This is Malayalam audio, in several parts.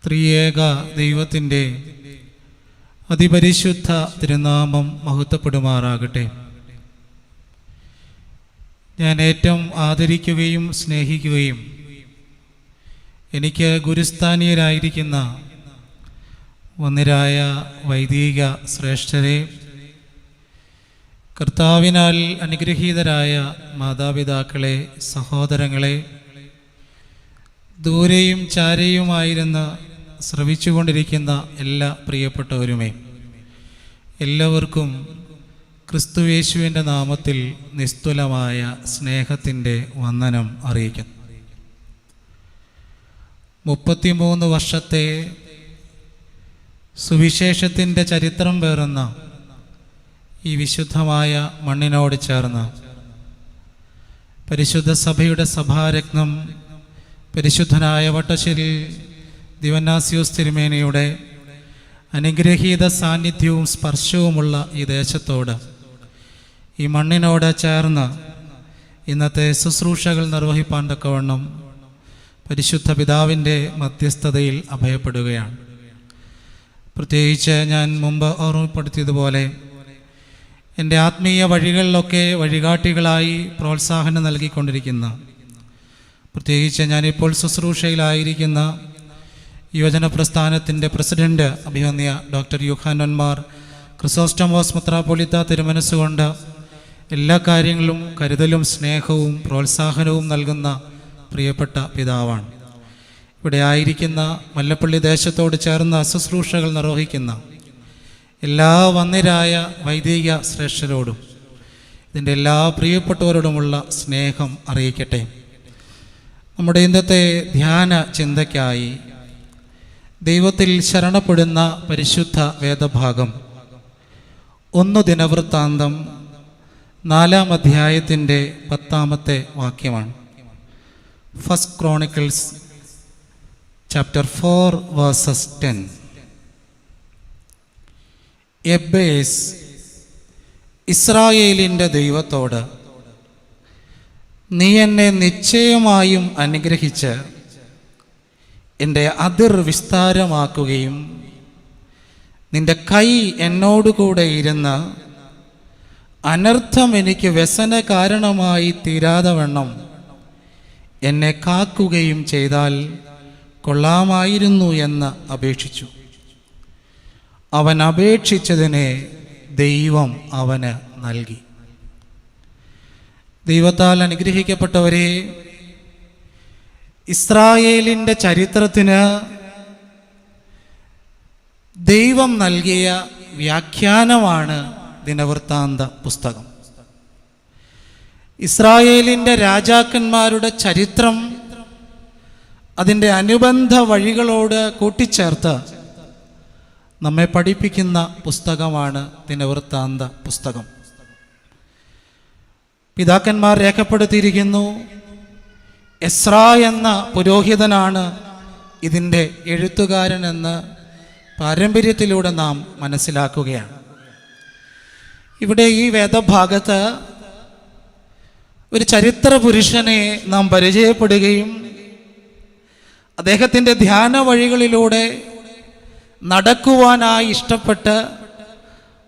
ത്രിയേക ദൈവത്തിൻ്റെ അതിപരിശുദ്ധ തിരുനാമം മഹത്വപ്പെടുമാറാകട്ടെ. ഞാൻ ഏറ്റവും ആദരിക്കുകയും സ്നേഹിക്കുകയും എനിക്ക് ഗുരുസ്ഥാനീയരായിരിക്കുന്ന വന്ദ്യരായ വൈദിക ശ്രേഷ്ഠരെ, കർത്താവിനാൽ അനുഗ്രഹീതരായ മാതാപിതാക്കളെ, സഹോദരങ്ങളെ, ദൂരെയും ചാരയുമായിരുന്ന് ശ്രവിച്ചുകൊണ്ടിരിക്കുന്ന എല്ലാ പ്രിയപ്പെട്ടവരുമേ, എല്ലാവർക്കും ക്രിസ്തുയേശുവിൻ്റെ നാമത്തിൽ നിസ്തുലമായ സ്നേഹത്തിൻ്റെ വന്ദനം അറിയിക്കുന്നു. 33 വർഷത്തെ സുവിശേഷത്തിൻ്റെ ചരിത്രം പേറുന്ന ഈ വിശുദ്ധമായ മണ്ണിനോട് ചേർന്ന് പരിശുദ്ധ സഭയുടെ സഭാരത്നം പരിശുദ്ധനായ വട്ടശ്ശേരി ദിവന്നാസ്യോസ് തിരുമേനിയുടെ അനുഗ്രഹീത സാന്നിധ്യവും സ്പർശവുമുള്ള ഈ ദേശത്തോട്, ഈ മണ്ണിനോട് ചേർന്ന് ഇന്നത്തെ ശുശ്രൂഷകൾ നിർവഹിപ്പാൻ തക്കവണ്ണം പരിശുദ്ധ പിതാവിൻ്റെ മധ്യസ്ഥതയിൽ അഭയപ്പെടുകയാണ്. പ്രത്യേകിച്ച് ഞാൻ മുമ്പ് ഓർമ്മപ്പെടുത്തിയതുപോലെ എൻ്റെ ആത്മീയ വഴികളിലൊക്കെ വഴികാട്ടികളായി പ്രോത്സാഹനം നൽകിക്കൊണ്ടിരിക്കുന്ന, പ്രത്യേകിച്ച് ഞാനിപ്പോൾ ശുശ്രൂഷയിലായിരിക്കുന്ന യുവജന പ്രസ്ഥാനത്തിൻ്റെ പ്രസിഡന്റ് അഭിവന്യ ഡോക്ടർ യൂഹാനോൻ മാർ ക്രിസോസ്റ്റമോസ് മെത്രാപ്പൊലീത്ത തിരുമനസ്സുകൊണ്ട് എല്ലാ കാര്യങ്ങളും കരുതലും സ്നേഹവും പ്രോത്സാഹനവും നൽകുന്ന പ്രിയപ്പെട്ട പിതാവാണ്. ഇവിടെ ആയിരിക്കുന്ന മല്ലപ്പള്ളി ദേശത്തോട് ചേർന്ന ശുശ്രൂഷകൾ നിർവഹിക്കുന്ന എല്ലാ വന്ദ്യരായ വൈദിക ശ്രേഷ്ഠരോടും ഇതിൻ്റെ എല്ലാ പ്രിയപ്പെട്ടവരോടുമുള്ള സ്നേഹം അറിയിക്കട്ടെ. നമ്മുടെ ഇന്നത്തെ ധ്യാന ചിന്തയ്ക്കായി ദൈവത്തിൽ ശരണപ്പെടുന്ന പരിശുദ്ധ വേദഭാഗം 1 ദിനവൃത്താന്തം 4-ാം അധ്യായത്തിൻ്റെ 10-ാമത്തെ വാക്യമാണ്. First chronicles chapter 4 versus 10. എബ്ബേസ് ഇസ്രായേലിൻ്റെ ദൈവത്തോട്, നീ എന്നെ നിശ്ചയമായും അനുഗ്രഹിച്ച് എൻ്റെ അതിർ വിസ്താരമാക്കുകയും നിൻ്റെ കൈ എന്നോടുകൂടെ ഇരുന്ന് അനർത്ഥം എനിക്ക് വ്യസന കാരണമായി തീരാതെ വണ്ണം എന്നെ കാക്കുകയും ചെയ്താൽ കൊള്ളാമായിരുന്നു എന്ന് അപേക്ഷിച്ചു. അവൻ അപേക്ഷിച്ചതിനെ ദൈവം അവന് നൽകി. ദൈവത്താൽ അനുഗ്രഹിക്കപ്പെട്ടവരെ, ഇസ്രായേലിൻ്റെ ചരിത്രത്തിന് ദൈവം നൽകിയ വ്യാഖ്യാനമാണ് ദിനവൃത്താന്ത പുസ്തകം. ഇസ്രായേലിൻ്റെ രാജാക്കന്മാരുടെ ചരിത്രം അതിൻ്റെ അനുബന്ധ വഴികളോട് കൂട്ടിച്ചേർത്ത് നമ്മെ പഠിപ്പിക്കുന്ന പുസ്തകമാണ് ദിനവൃത്താന്ത പുസ്തകം. പിതാക്കന്മാർ രേഖപ്പെടുത്തിയിരിക്കുന്നു, എസ്രാ എന്ന പുരോഹിതനാണ് ഇതിൻ്റെ എഴുത്തുകാരനെന്ന് പാരമ്പര്യത്തിലൂടെ നാം മനസ്സിലാക്കുകയാണ്. ഇവിടെ ഈ വേദഭാഗത്ത് ഒരു ചരിത്ര പുരുഷനെ നാം പരിചയപ്പെടുകയും അദ്ദേഹത്തിൻ്റെ ധ്യാന വഴികളിലൂടെ നടക്കുവാനായി ഇഷ്ടപ്പെട്ട്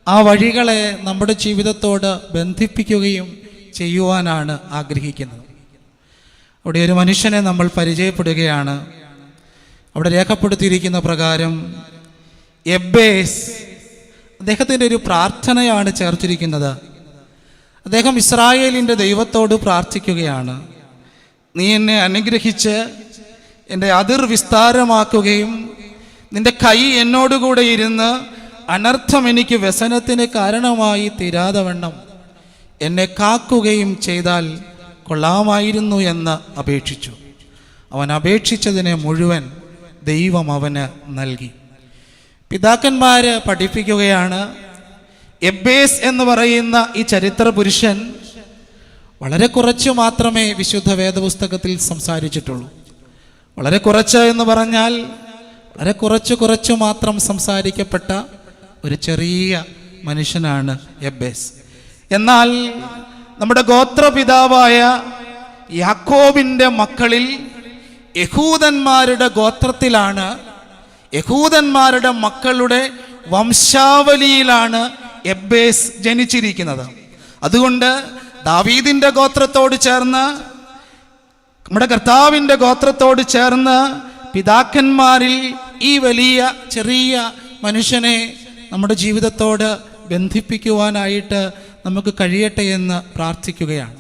ആ വഴികളെ നമ്മുടെ ജീവിതത്തോട് ബന്ധിപ്പിക്കുകയും ചെയ്യുവാനാണ് ആഗ്രഹിക്കുന്നത്. അവിടെ ഒരു മനുഷ്യനെ നമ്മൾ പരിചയപ്പെടുകയാണ്. അവിടെ രേഖപ്പെടുത്തിയിരിക്കുന്ന പ്രകാരം എബ്ബേസ്, അദ്ദേഹത്തിൻ്റെ ഒരു പ്രാർത്ഥനയാണ് ചേർത്തിരിക്കുന്നത്. അദ്ദേഹം ഇസ്രായേലിൻ്റെ ദൈവത്തോട് പ്രാർത്ഥിക്കുകയാണ്, നീ എന്നെ അനുഗ്രഹിച്ച് എൻ്റെ അതിർ വിസ്താരമാക്കുകയും നിൻ്റെ കൈ എന്നോടുകൂടെ ഇരുന്ന് അനർത്ഥം എനിക്ക് വ്യസനത്തിന് കാരണമായി തീരാതെ വണ്ണം എന്നെ കാക്കുകയും ചെയ്താൽ കൊള്ളാമായിരുന്നു എന്ന് അപേക്ഷിച്ചു. അവൻ അപേക്ഷിച്ചതിനെ മുഴുവൻ ദൈവം അവന് നൽകി. പിതാക്കന്മാർ പഠിപ്പിക്കുകയാണ്, എബ്ബേസ് എന്ന് പറയുന്ന ഈ ചരിത്ര പുരുഷൻ വളരെ കുറച്ച് മാത്രമേ വിശുദ്ധ വേദപുസ്തകത്തിൽ സംസാരിച്ചിട്ടുള്ളൂ. വളരെ കുറച്ച് എന്ന് പറഞ്ഞാൽ വളരെ കുറച്ച് മാത്രം സംസാരിക്കപ്പെട്ട ഒരു ചെറിയ മനുഷ്യനാണ് എബ്ബേസ്. എന്നാൽ നമ്മുടെ ഗോത്രപിതാവായ യാക്കോബിൻ്റെ മക്കളിൽ യഹൂദന്മാരുടെ ഗോത്രത്തിലാണ് യഹൂദന്മാരുടെ മക്കളുടെ വംശാവലിയിലാണ് എബ്ബേസ് ജനിച്ചിരിക്കുന്നത്. അതുകൊണ്ട് ദാവീദിന്റെ ഗോത്രത്തോട് ചേർന്ന്, നമ്മുടെ കർത്താവിൻ്റെ ഗോത്രത്തോട് ചേർന്ന് പിതാക്കന്മാരിൽ ഈ വലിയ ചെറിയ മനുഷ്യനെ നമ്മുടെ ജീവിതത്തോട് ബന്ധിപ്പിക്കുവാനായിട്ട് നമുക്ക് കഴിയട്ടെ എന്ന് പ്രാർത്ഥിക്കുകയാണ്.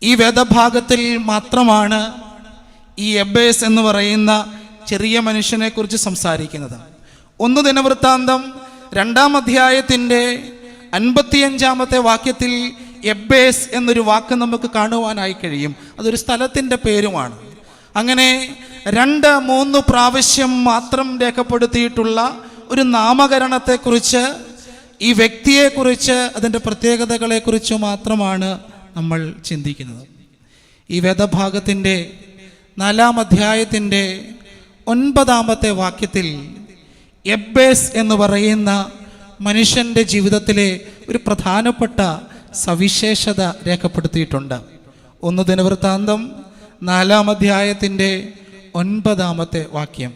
ഈ വേദഭാഗത്തിൽ മാത്രമാണ് ഈ എബ്ബേസ് എന്ന് പറയുന്ന ചെറിയ മനുഷ്യനെ കുറിച്ച് സംസാരിക്കുന്നത്. 1 ദിനവൃത്താന്തം 2-ാം അധ്യായത്തിൻ്റെ 55-ാമത്തെ വാക്യത്തിൽ എബ്ബേസ് എന്നൊരു വാക്ക് നമുക്ക് കാണുവാനായി കഴിയും. അതൊരു സ്ഥലത്തിൻ്റെ പേരുമാണ്. അങ്ങനെ 2-3 പ്രാവശ്യം മാത്രം രേഖപ്പെടുത്തിയിട്ടുള്ള ഒരു നാമകരണത്തെക്കുറിച്ച്, ഈ വ്യക്തിയെക്കുറിച്ച്, അതിൻ്റെ പ്രത്യേകതകളെക്കുറിച്ച് മാത്രമാണ് നമ്മൾ ചിന്തിക്കുന്നത്. ഈ വേദഭാഗത്തിൻ്റെ 4-ാം അധ്യായത്തിൻ്റെ 9-ാമത്തെ വാക്യത്തിൽ എബ്ബേസ് എന്ന് പറയുന്ന മനുഷ്യൻ്റെ ജീവിതത്തിലെ ഒരു പ്രധാനപ്പെട്ട സവിശേഷത രേഖപ്പെടുത്തിയിട്ടുണ്ട്. 1 ദിനവൃത്താന്തം 4-ാം അധ്യായത്തിൻ്റെ 9-ാമത്തെ വാക്യം.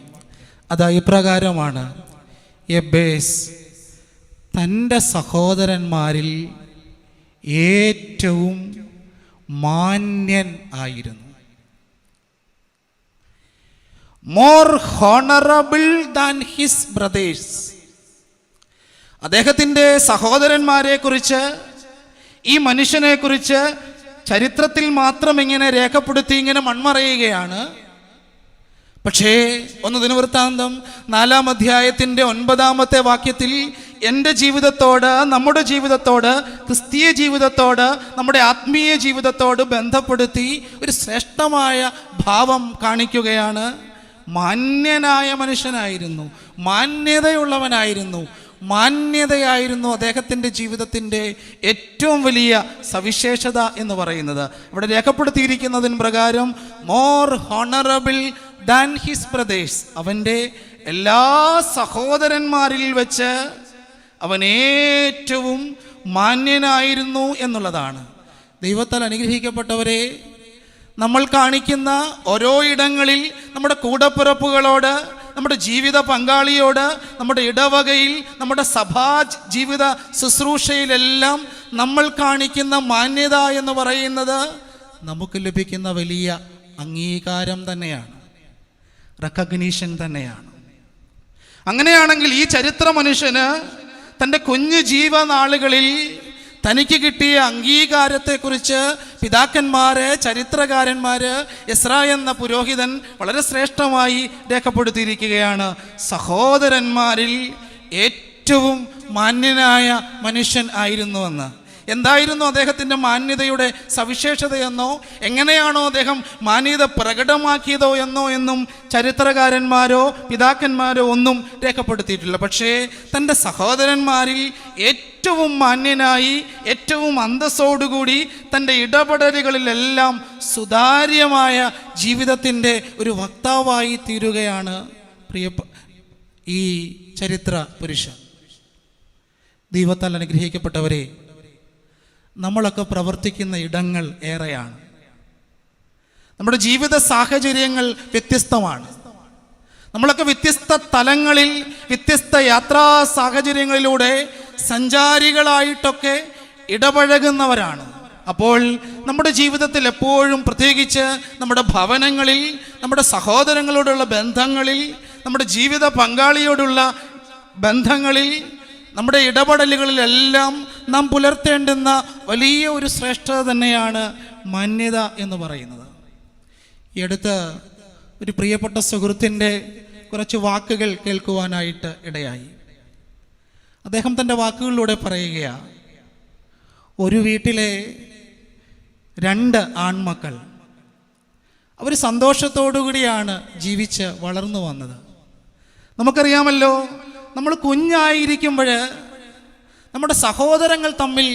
അത് ഇപ്രകാരമാണ്: എബ്ബേസ് തൻ്റെ സഹോദരന്മാരിൽ ഏറ്റവും മാന്യൻ ആയിരുന്നു. More honourable than his brother's. അദ്ദേഹത്തിൻ്റെ സഹോദരന്മാരെ കുറിച്ച്, ഈ മനുഷ്യനെ കുറിച്ച് ചരിത്രത്തിൽ മാത്രം ഇങ്ങനെ രേഖപ്പെടുത്തി ഇങ്ങനെ മൺമറയുകയാണ്. പക്ഷേ 1 ദിനവൃത്താന്തം 4-ാം അധ്യായത്തിൻ്റെ 9-ാമത്തെ വാക്യത്തിൽ എൻ്റെ ജീവിതത്തോട്, നമ്മുടെ ജീവിതത്തോട്, ക്രിസ്തീയ ജീവിതത്തോട്, നമ്മുടെ ആത്മീയ ജീവിതത്തോട് ബന്ധപ്പെടുത്തി ഒരു ശ്രേഷ്ഠമായ ഭാവം കാണിക്കുകയാണ്. മാന്യനായ മനുഷ്യനായിരുന്നു, മാന്യതയുള്ളവനായിരുന്നു. മാന്യതയായിരുന്നു അദ്ദേഹത്തിൻ്റെ ജീവിതത്തിൻ്റെ ഏറ്റവും വലിയ സവിശേഷത എന്ന് പറയുന്നത്. ഇവിടെ രേഖപ്പെടുത്തിയിരിക്കുന്നതിന് പ്രകാരം more honourable than his brother's. അവൻ്റെ എല്ലാ സഹോദരന്മാരിൽ വെച്ച് അവൻ ഏറ്റവും മാന്യനായിരുന്നു എന്നുള്ളതാണ്. ദൈവത്താൽ അനുഗ്രഹിക്കപ്പെട്ടവരെ, നമ്മൾ കാണിക്കുന്ന ഓരോ ഇടങ്ങളിൽ നമ്മുടെ കൂടപ്പിറപ്പുകളോട്, നമ്മുടെ ജീവിത പങ്കാളിയോട്, നമ്മുടെ ഇടവകയിൽ, നമ്മുടെ സഭാ ജീവിത ശുശ്രൂഷയിലെല്ലാം നമ്മൾ കാണിക്കുന്ന മാന്യത എന്ന് പറയുന്നത് നമുക്ക് ലഭിക്കുന്ന വലിയ അംഗീകാരം തന്നെയാണ്, റെക്കഗ്നീഷൻ തന്നെയാണ്. അങ്ങനെയാണെങ്കിൽ ഈ ചരിത്ര മനുഷ്യന് തൻ്റെ കുഞ്ഞു ജീവനാളുകളിൽ തനിക്ക് കിട്ടിയ അംഗീകാരത്തെക്കുറിച്ച് പിതാക്കന്മാര്, ചരിത്രകാരന്മാര്, എസ്രാ എന്ന പുരോഹിതൻ വളരെ ശ്രേഷ്ഠമായി രേഖപ്പെടുത്തിയിരിക്കുകയാണ്. സഹോദരന്മാരിൽ ഏറ്റവും മാന്യനായ മനുഷ്യൻ ആയിരുന്നുവെന്ന്. എന്തായിരുന്നു അദ്ദേഹത്തിൻ്റെ മാന്യതയുടെ സവിശേഷതയെന്നോ, എങ്ങനെയാണോ അദ്ദേഹം മാന്യത പ്രകടമാക്കിയതോ എന്നും ചരിത്രകാരന്മാരോ പിതാക്കന്മാരോ ഒന്നും രേഖപ്പെടുത്തിയിട്ടില്ല. പക്ഷേ തൻ്റെ സഹോദരന്മാരിൽ ഏറ്റവും മാന്യനായി, ഏറ്റവും അന്തസ്സോടുകൂടി തൻ്റെ ഇടപെടലുകളിലെല്ലാം സുതാര്യമായ ജീവിതത്തിൻ്റെ ഒരു വക്താവായി തീരുകയാണ് ഈ ചരിത്ര പുരുഷൻ. ദൈവത്താൽ അനുഗ്രഹിക്കപ്പെട്ടവരെ, നമ്മളൊക്കെ പ്രവർത്തിക്കുന്ന ഇടങ്ങൾ ഏറെയാണ്. നമ്മുടെ ജീവിത സാഹചര്യങ്ങൾ വ്യത്യസ്തമാണ്. നമ്മളൊക്കെ വ്യത്യസ്ത തലങ്ങളിൽ, വ്യത്യസ്ത യാത്രാ സാഹചര്യങ്ങളിലൂടെ സഞ്ചാരികളായിട്ടൊക്കെ ഇടപഴകുന്നവരാണ്. അപ്പോൾ നമ്മുടെ ജീവിതത്തിൽ എപ്പോഴും, പ്രത്യേകിച്ച് നമ്മുടെ ഭവനങ്ങളിൽ, നമ്മുടെ സഹോദരങ്ങളോടുള്ള ബന്ധങ്ങളിൽ, നമ്മുടെ ജീവിത പങ്കാളിയോടുള്ള ബന്ധങ്ങളിൽ, നമ്മുടെ ഇടപെടലുകളിലെല്ലാം നാം പുലർത്തേണ്ടുന്ന വലിയ ഒരു ശ്രേഷ്ഠത തന്നെയാണ് മാന്യത എന്ന് പറയുന്നത്. ഈ അടുത്ത് ഒരു പ്രിയപ്പെട്ട സുഹൃത്തിൻ്റെ കുറച്ച് വാക്കുകൾ കേൾക്കുവാനായിട്ട് ഇടയായി. അദ്ദേഹം തൻ്റെ വാക്കുകളിലൂടെ പറയുകയാണ്, ഒരു വീട്ടിലെ 2 ആൺമക്കൾ, അവർ സന്തോഷത്തോടുകൂടിയാണ് ജീവിച്ച് വളർന്നു വന്നത്. നമുക്കറിയാമല്ലോ, നമ്മൾ കുഞ്ഞായിരിക്കുമ്പോൾ നമ്മുടെ സഹോദരങ്ങൾ തമ്മിൽ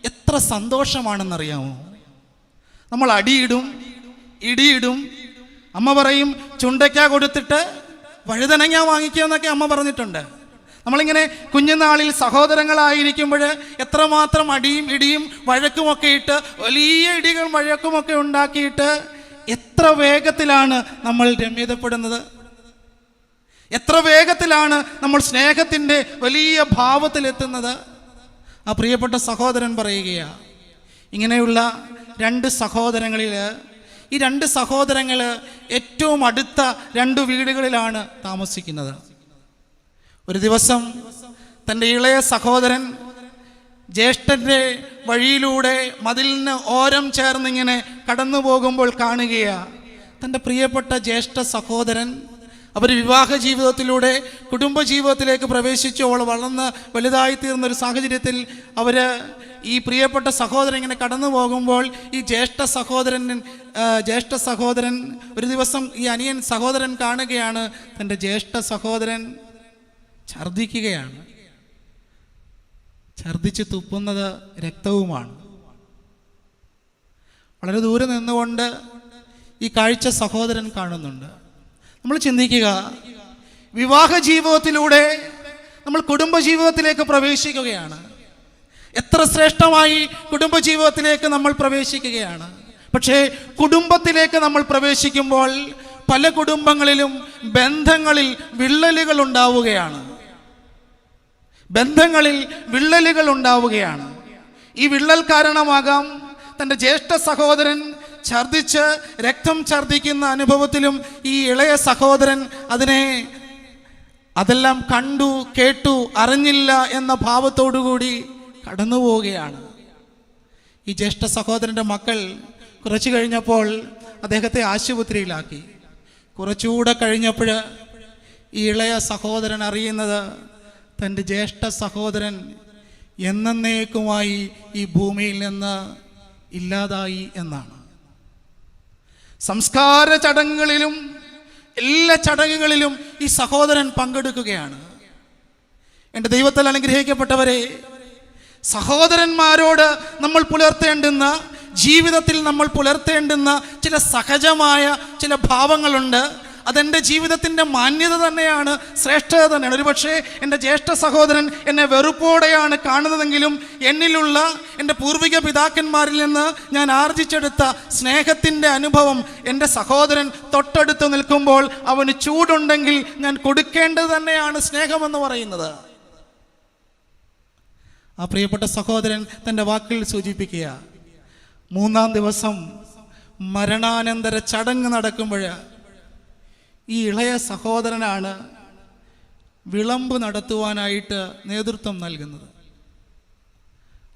എത്ര സന്തോഷമാണെന്നറിയാമോ? നമ്മൾ അടിയിടും, ഇടിയിടും. അമ്മ പറയും ചുണ്ടയ്ക്ക കൊടുത്തിട്ട് വഴുതനങ്ങ വാങ്ങിക്കുക എന്നൊക്കെ അമ്മ പറഞ്ഞിട്ടുണ്ട്. നമ്മളിങ്ങനെ കുഞ്ഞുനാളിൽ സഹോദരങ്ങളായിരിക്കുമ്പോൾ എത്രമാത്രം അടിയും ഇടിയും വഴക്കുമൊക്കെ ഇട്ട്, വലിയ ഇടികൾ വഴക്കുമൊക്കെ ഉണ്ടാക്കിയിട്ട് എത്ര വേഗത്തിലാണ് നമ്മൾ രമ്യതപ്പെടുന്നത്. എത്ര വേഗത്തിലാണ് നമ്മൾ സ്നേഹത്തിൻ്റെ വലിയ ഭാവത്തിലെത്തുന്നത്. ആ പ്രിയപ്പെട്ട സഹോദരൻ പറയുകയാണ്, ഇങ്ങനെയുള്ള രണ്ട് സഹോദരങ്ങളിൽ ഈ രണ്ട് സഹോദരങ്ങൾ ഏറ്റവും അടുത്ത രണ്ട് വീടുകളിലാണ് താമസിക്കുന്നത്. ഒരു ദിവസം തൻ്റെ ഇളയ സഹോദരൻ ജ്യേഷ്ഠൻ്റെ വഴിയിലൂടെ മതിലിന് ഓരം ചേർന്നിങ്ങനെ കടന്നു പോകുമ്പോൾ കാണുകയാണ് തൻ്റെ പ്രിയപ്പെട്ട ജ്യേഷ്ഠ സഹോദരൻ അവർ വിവാഹ ജീവിതത്തിലൂടെ കുടുംബജീവിതത്തിലേക്ക് പ്രവേശിച്ചു. അവൾ വളർന്ന് വലുതായിത്തീർന്നൊരു സാഹചര്യത്തിൽ അവർ ഈ പ്രിയപ്പെട്ട സഹോദരൻ ഇങ്ങനെ കടന്നു പോകുമ്പോൾ ഈ ജ്യേഷ്ഠ സഹോദരൻ ഒരു ദിവസം ഈ അനിയൻ സഹോദരൻ കാണുകയാണ് തൻ്റെ ജ്യേഷ്ഠ സഹോദരൻ ഛർദ്ദിക്കുകയാണ്. ഛർദ്ദിച്ച് തുപ്പുന്നത് രക്തവുമാണ്. വളരെ ദൂരെ നിന്നുകൊണ്ട് ഈ കാഴ്ച സഹോദരൻ കാണുന്നുണ്ട്. നമ്മൾ ചിന്തിക്കുക, വിവാഹ ജീവിതത്തിലൂടെ നമ്മൾ കുടുംബജീവിതത്തിലേക്ക് പ്രവേശിക്കുകയാണ്. എത്ര ശ്രേഷ്ഠമായി കുടുംബജീവിതത്തിലേക്ക് നമ്മൾ പ്രവേശിക്കുകയാണ്. പക്ഷേ കുടുംബത്തിലേക്ക് നമ്മൾ പ്രവേശിക്കുമ്പോൾ പല കുടുംബങ്ങളിലും ബന്ധങ്ങളിൽ വിള്ളലുകൾ ഉണ്ടാവുകയാണ്. ഈ വിള്ളൽ കാരണമാകാം തൻ്റെ ജ്യേഷ്ഠ സഹോദരൻ ഛർദ്ദിച്ച് രക്തം ഛർദ്ദിക്കുന്ന അനുഭവത്തിലും ഈ ഇളയ സഹോദരൻ അതെല്ലാം കണ്ടു കേട്ടു അറിഞ്ഞില്ല എന്ന ഭാവത്തോടുകൂടി കടന്നു പോവുകയാണ്. ഈ ജ്യേഷ്ഠ സഹോദരൻ്റെ മക്കൾ കുറച്ച് കഴിഞ്ഞപ്പോൾ അദ്ദേഹത്തെ ആശുപത്രിയിലാക്കി. കുറച്ചുകൂടെ കഴിഞ്ഞപ്പോൾ ഈ ഇളയ സഹോദരൻ അറിയുന്നത് തൻ്റെ ജ്യേഷ്ഠ സഹോദരൻ എന്നേക്കുമായി ഈ ഭൂമിയിൽ നിന്ന് ഇല്ലാതായി എന്നാണ്. സംസ്കാര ചടങ്ങുകളിലും എല്ലാ ചടങ്ങുകളിലും ഈ സഹോദരൻ പങ്കെടുക്കുകയാണ്. എൻ്റെ ദൈവത്താൽ അനുഗ്രഹിക്കപ്പെട്ടവരെ, സഹോദരന്മാരോട് നമ്മൾ പുലർത്തേണ്ടുന്ന ജീവിതത്തിൽ നമ്മൾ പുലർത്തേണ്ടുന്ന ചില സഹജമായ ചില ഭാവങ്ങളുണ്ട്. അതെൻ്റെ ജീവിതത്തിൻ്റെ മാന്യത തന്നെയാണ്, ശ്രേഷ്ഠത തന്നെയാണ്. ഒരുപക്ഷെ എൻ്റെ ജ്യേഷ്ഠ സഹോദരൻ എന്നെ വെറുപ്പോടെയാണ് കാണുന്നതെങ്കിലും എന്നിലുള്ള എൻ്റെ പൂർവിക പിതാക്കന്മാരിൽ നിന്ന് ഞാൻ ആർജിച്ചെടുത്ത സ്നേഹത്തിൻ്റെ അനുഭവം എൻ്റെ സഹോദരൻ തൊട്ടടുത്ത് നിൽക്കുമ്പോൾ അവന് ചൂടുണ്ടെങ്കിൽ ഞാൻ കൊടുക്കേണ്ടത് തന്നെയാണ് സ്നേഹമെന്ന് പറയുന്നത്. ആ പ്രിയപ്പെട്ട സഹോദരൻ തൻ്റെ വാക്കിൽ സൂചിപ്പിക്കുക, 3-ാം ദിവസം മരണാനന്തര ചടങ്ങ് നടക്കുമ്പോൾ ഈ ഇളയ സഹോദരനാണ് വിളമ്പ് നടത്തുവാനായിട്ട് നേതൃത്വം നൽകുന്നത്.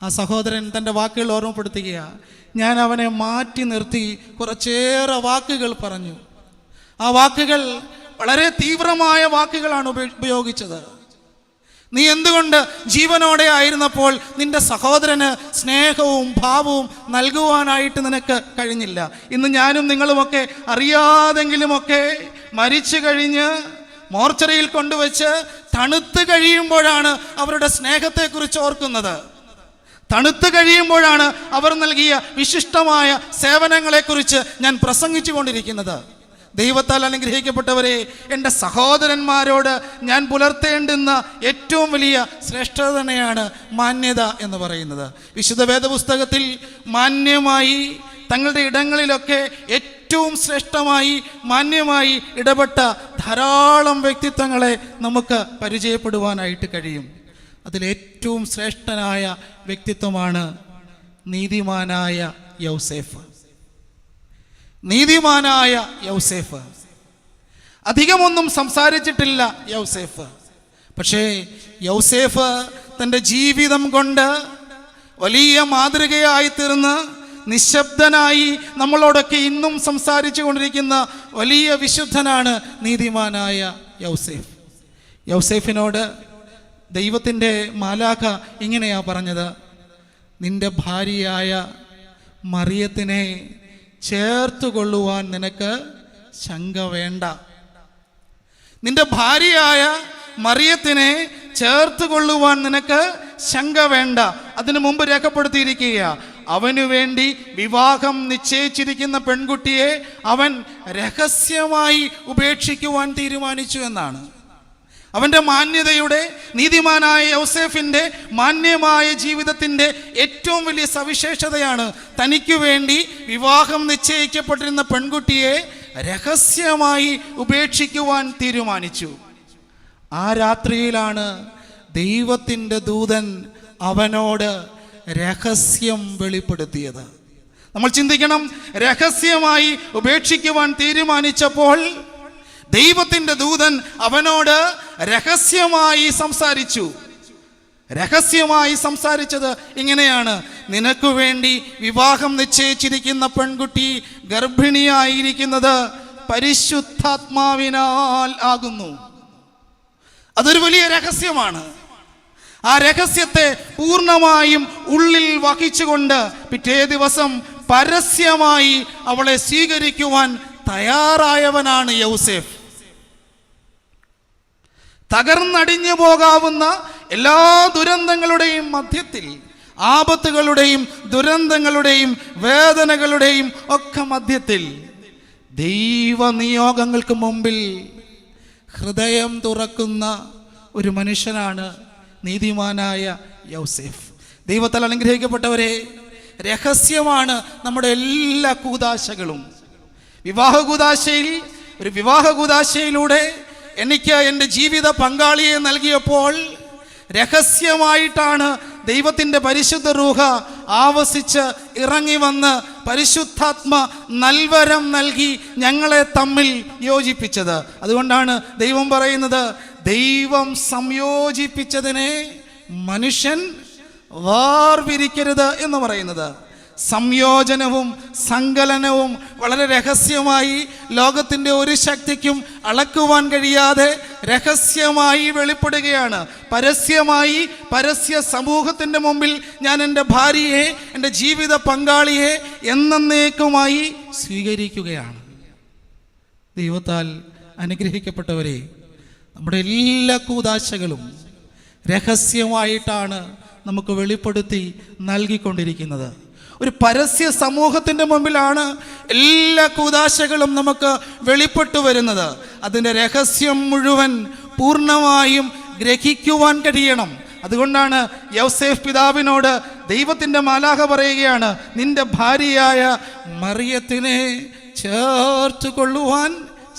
ആ സഹോദരൻ തൻ്റെ വാക്കുകൾ ഓർമ്മപ്പെടുത്തുകയാണ്, ഞാൻ അവനെ മാറ്റി നിർത്തി കുറച്ചേറെ വാക്കുകൾ പറഞ്ഞു. ആ വാക്കുകൾ വളരെ തീവ്രമായ വാക്കുകളാണ് ഉപയോഗിച്ചത്. നീ എന്തുകൊണ്ട് ജീവനോടെ ആയിരുന്നപ്പോൾ നിന്റെ സഹോദരന് സ്നേഹവും ഭാവവും നൽകുവാനായിട്ട് നിനക്ക് കഴിഞ്ഞില്ല? ഇന്ന് ഞാനും നിങ്ങളുമൊക്കെ അറിയാതെങ്കിലുമൊക്കെ മരിച്ചു കഴിഞ്ഞ് മോർച്ചറിയിൽ കൊണ്ടുവച്ച് തണുത്ത് കഴിയുമ്പോഴാണ് അവരുടെ സ്നേഹത്തെക്കുറിച്ച് ഓർക്കുന്നത്. തണുത്ത് കഴിയുമ്പോഴാണ് അവർ നൽകിയ വിശിഷ്ടമായ സേവനങ്ങളെക്കുറിച്ച് ഞാൻ പ്രസംഗിച്ചു കൊണ്ടിരിക്കുന്നത്. ദൈവത്താൽ അനുഗ്രഹിക്കപ്പെട്ടവരെ, എൻ്റെ സഹോദരന്മാരോട് ഞാൻ പുലർത്തേണ്ടുന്ന ഏറ്റവും വലിയ ശ്രേഷ്ഠത തന്നെയാണ് മാന്യത എന്ന് പറയുന്നത്. വിശുദ്ധ വേദപുസ്തകത്തിൽ മാന്യമായി തങ്ങളുടെ ഇടങ്ങളിലൊക്കെ ഏറ്റവും ശ്രേഷ്ഠമായി മാന്യമായി ഇടപെട്ട ധാരാളം വ്യക്തിത്വങ്ങളെ നമുക്ക് പരിചയപ്പെടുവാനായിട്ട് കഴിയും. അതിലേറ്റവും ശ്രേഷ്ഠനായ വ്യക്തിത്വമാണ് നീതിമാനായ യൗസേഫ്. നീതിമാനായ യൗസേഫ് അധികമൊന്നും സംസാരിച്ചിട്ടില്ല യൗസേഫ്. പക്ഷേ യൗസേഫ് തൻ്റെ ജീവിതം കൊണ്ട് വലിയ മാതൃകയായി തീർന്ന് നിശബ്ദനായി നമ്മളോടൊക്കെ ഇന്നും സംസാരിച്ചു കൊണ്ടിരിക്കുന്ന വലിയ വിശുദ്ധനാണ് നീതിമാനായ യൗസേഫ്. യൗസേഫിനോട് ദൈവത്തിൻ്റെ മാലാഖ ഇങ്ങനെയാ പറഞ്ഞത്, നിന്റെ ഭാര്യയായ മറിയത്തിനെ ചേർത്തുകൊള്ളുവാൻ നിനക്ക് ശങ്ക വേണ്ട. നിന്റെ ഭാര്യയായ മറിയത്തിനെ ചേർത്തുകൊള്ളുവാൻ നിനക്ക് ശങ്ക വേണ്ട. അതിനു മുമ്പ് രേഖപ്പെടുത്തിയിരിക്കുക, അവനു വേണ്ടി വിവാഹം നിശ്ചയിച്ചിരിക്കുന്ന പെൺകുട്ടിയെ അവൻ രഹസ്യമായി ഉപേക്ഷിക്കുവാൻ തീരുമാനിച്ചു എന്നാണ്. അവൻ്റെ മാന്യതയുടെ, നീതിമാനായ യൗസേഫിൻ്റെ മാന്യമായ ജീവിതത്തിൻ്റെ ഏറ്റവും വലിയ സവിശേഷതയാണ് തനിക്ക് വേണ്ടി വിവാഹം നിശ്ചയിക്കപ്പെട്ടിരുന്ന പെൺകുട്ടിയെ രഹസ്യമായി ഉപേക്ഷിക്കുവാൻ തീരുമാനിച്ചു. ആ രാത്രിയിലാണ് ദൈവത്തിൻ്റെ ദൂതൻ അവനോട് രഹസ്യം വെളിപ്പെടുത്തിയത്. നമ്മൾ ചിന്തിക്കണം, രഹസ്യമായി ഉപേക്ഷിക്കുവാൻ തീരുമാനിച്ചപ്പോൾ ദൈവത്തിൻ്റെ ദൂതൻ അവനോട് രഹസ്യമായി സംസാരിച്ചു. രഹസ്യമായി സംസാരിച്ചത് ഇങ്ങനെയാണ്: നിനക്ക് വേണ്ടി വിവാഹം നിശ്ചയിച്ചിരിക്കുന്ന പെൺകുട്ടി ഗർഭിണിയായിരിക്കുന്നത് പരിശുദ്ധാത്മാവിനാൽ ആകുന്നു. അതൊരു വലിയ രഹസ്യമാണ്. ആ രഹസ്യത്തെ പൂർണ്ണമായും ഉള്ളിൽ വഹിച്ചുകൊണ്ട് പിറ്റേ ദിവസം പരസ്യമായി അവളെ സ്വീകരിക്കുവാൻ തയ്യാറായവനാണ് യൗസേഫ്. തകർന്നടിഞ്ഞു പോകാവുന്ന എല്ലാ ദുരന്തങ്ങളുടെയും മധ്യത്തിൽ, ആപത്തുകളുടെയും ദുരന്തങ്ങളുടെയും വേദനകളുടെയും ഒക്കെ മധ്യത്തിൽ ദൈവനിയോഗങ്ങൾക്ക് മുമ്പിൽ ഹൃദയം തുറക്കുന്ന ഒരു മനുഷ്യനാണ് നീതിമാനായ യൗസേഫ്. ദൈവത്താൽ അനുഗ്രഹിക്കപ്പെട്ടവരെ, രഹസ്യമാണ് നമ്മുടെ എല്ലാ കൂദാശകളും. ഒരു വിവാഹ കൂദാശയിലൂടെ എനിക്ക് എൻ്റെ ജീവിത പങ്കാളിയെ നൽകിയപ്പോൾ രഹസ്യമായിട്ടാണ് ദൈവത്തിൻ്റെ പരിശുദ്ധ റൂഹ ആവസിച്ച് ഇറങ്ങി വന്ന് പരിശുദ്ധാത്മ നൽവരം നൽകി ഞങ്ങളെ തമ്മിൽ യോജിപ്പിച്ചത്. അതുകൊണ്ടാണ് ദൈവം പറയുന്നത്, ദൈവം സംയോജിപ്പിച്ചതിനെ മനുഷ്യൻ വേർപിരിക്കരുത് എന്ന് പറയുന്നത്. സംയോജനവും സങ്കലനവും വളരെ രഹസ്യമായി, ലോകത്തിൻ്റെ ഒരു ശക്തിക്കും അളക്കുവാൻ കഴിയാതെ രഹസ്യമായി വെളിപ്പെടുകയാണ്. പരസ്യ സമൂഹത്തിൻ്റെ മുമ്പിൽ ഞാൻ എൻ്റെ ഭാര്യയെ, എൻ്റെ ജീവിത പങ്കാളിയെ എന്നേക്കുമായി സ്വീകരിക്കുകയാണ്. ദൈവത്താൽ അനുഗ്രഹിക്കപ്പെട്ടവരെ, നമ്മുടെ എല്ലാ കൂദാശകളും രഹസ്യമായിട്ടാണ് നമുക്ക് വെളിപ്പെടുത്തി നൽകിക്കൊണ്ടിരിക്കുന്നത്. ഒരു പരസ്യ സമൂഹത്തിൻ്റെ മുമ്പിലാണ് എല്ലാ കൂദാശകളും നമുക്ക് വെളിപ്പെട്ടു വരുന്നത്. അതിൻ്റെ രഹസ്യം മുഴുവൻ പൂർണ്ണമായും ഗ്രഹിക്കുവാൻ കഴിയണം. അതുകൊണ്ടാണ് യൗസേഫ് പിതാവിനോട് ദൈവത്തിൻ്റെ മാലാഖ പറയുകയാണ്, നിന്റെ ഭാര്യയായ മറിയത്തിനെ ചേർത്ത് കൊള്ളുവാൻ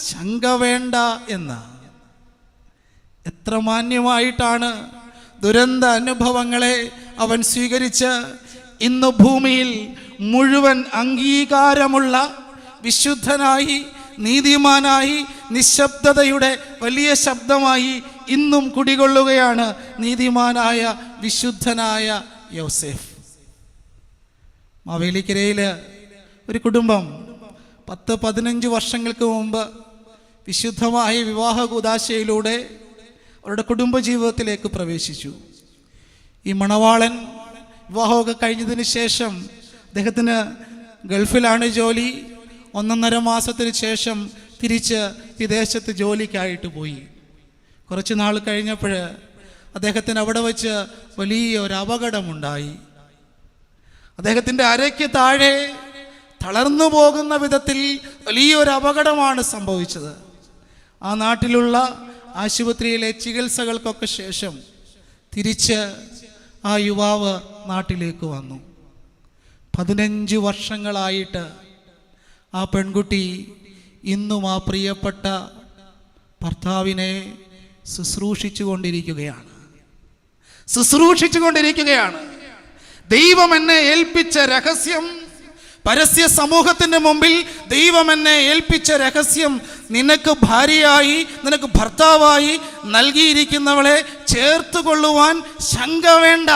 ശങ്ക വേണ്ട എന്ന്. എത്ര മാന്യമായിട്ടാണ് ദുരന്ത അനുഭവങ്ങളെ അവൻ സ്വീകരിച്ച് ഇന്ന് ഭൂമിയിൽ മുഴുവൻ അംഗീകാരമുള്ള വിശുദ്ധനായി, നീതിമാനായി, നിശബ്ദതയുടെ വലിയ ശബ്ദമായി ഇന്നും കുടികൊള്ളുകയാണ് നീതിമാനായ വിശുദ്ധനായ യൗസേഫ്. മാവേലിക്കരയിൽ ഒരു കുടുംബം 10-15 വർഷങ്ങൾക്ക് മുമ്പ് വിശുദ്ധമായ വിവാഹ കൂദാശയിലൂടെ അവരുടെ കുടുംബജീവിതത്തിലേക്ക് പ്രവേശിച്ചു. ഈ മണവാളൻ വിവാഹമൊക്കെ കഴിഞ്ഞതിന് ശേഷം അദ്ദേഹത്തിന് ഗൾഫിലാണ് ജോലി. 1.5 മാസത്തിന് ശേഷം തിരിച്ച് വിദേശത്ത് ജോലിക്കായിട്ട് പോയി. കുറച്ച് നാൾ കഴിഞ്ഞപ്പോൾ അദ്ദേഹത്തിന് അവിടെ വച്ച് വലിയൊരു അപകടമുണ്ടായി. അദ്ദേഹത്തിൻ്റെ അരയ്ക്ക് താഴെ തളർന്നു പോകുന്ന വിധത്തിൽ വലിയൊരു അപകടമാണ് സംഭവിച്ചത്. ആ നാട്ടിലുള്ള ആശുപത്രിയിലെ ചികിത്സകൾക്കൊക്കെ ശേഷം തിരിച്ച് ആ യുവാവ് നാട്ടിലേക്ക് വന്നു. 15 വർഷങ്ങളായിട്ട് ആ പെൺകുട്ടി ഇന്നും ആ പ്രിയപ്പെട്ട ഭർത്താവിനെ ശുശ്രൂഷിച്ചു കൊണ്ടിരിക്കുകയാണ്. ദൈവം എന്നെ ഏൽപ്പിച്ച രഹസ്യം, പരസ്യ സമൂഹത്തിൻ്റെ മുമ്പിൽ ദൈവം എന്നെ ഏൽപ്പിച്ച രഹസ്യം, നിനക്ക് ഭാര്യയായി, നിനക്ക് ഭർത്താവായി നൽകിയിരിക്കുന്നവളെ ചേർത്ത് കൊള്ളുവാൻ ശങ്ക വേണ്ട,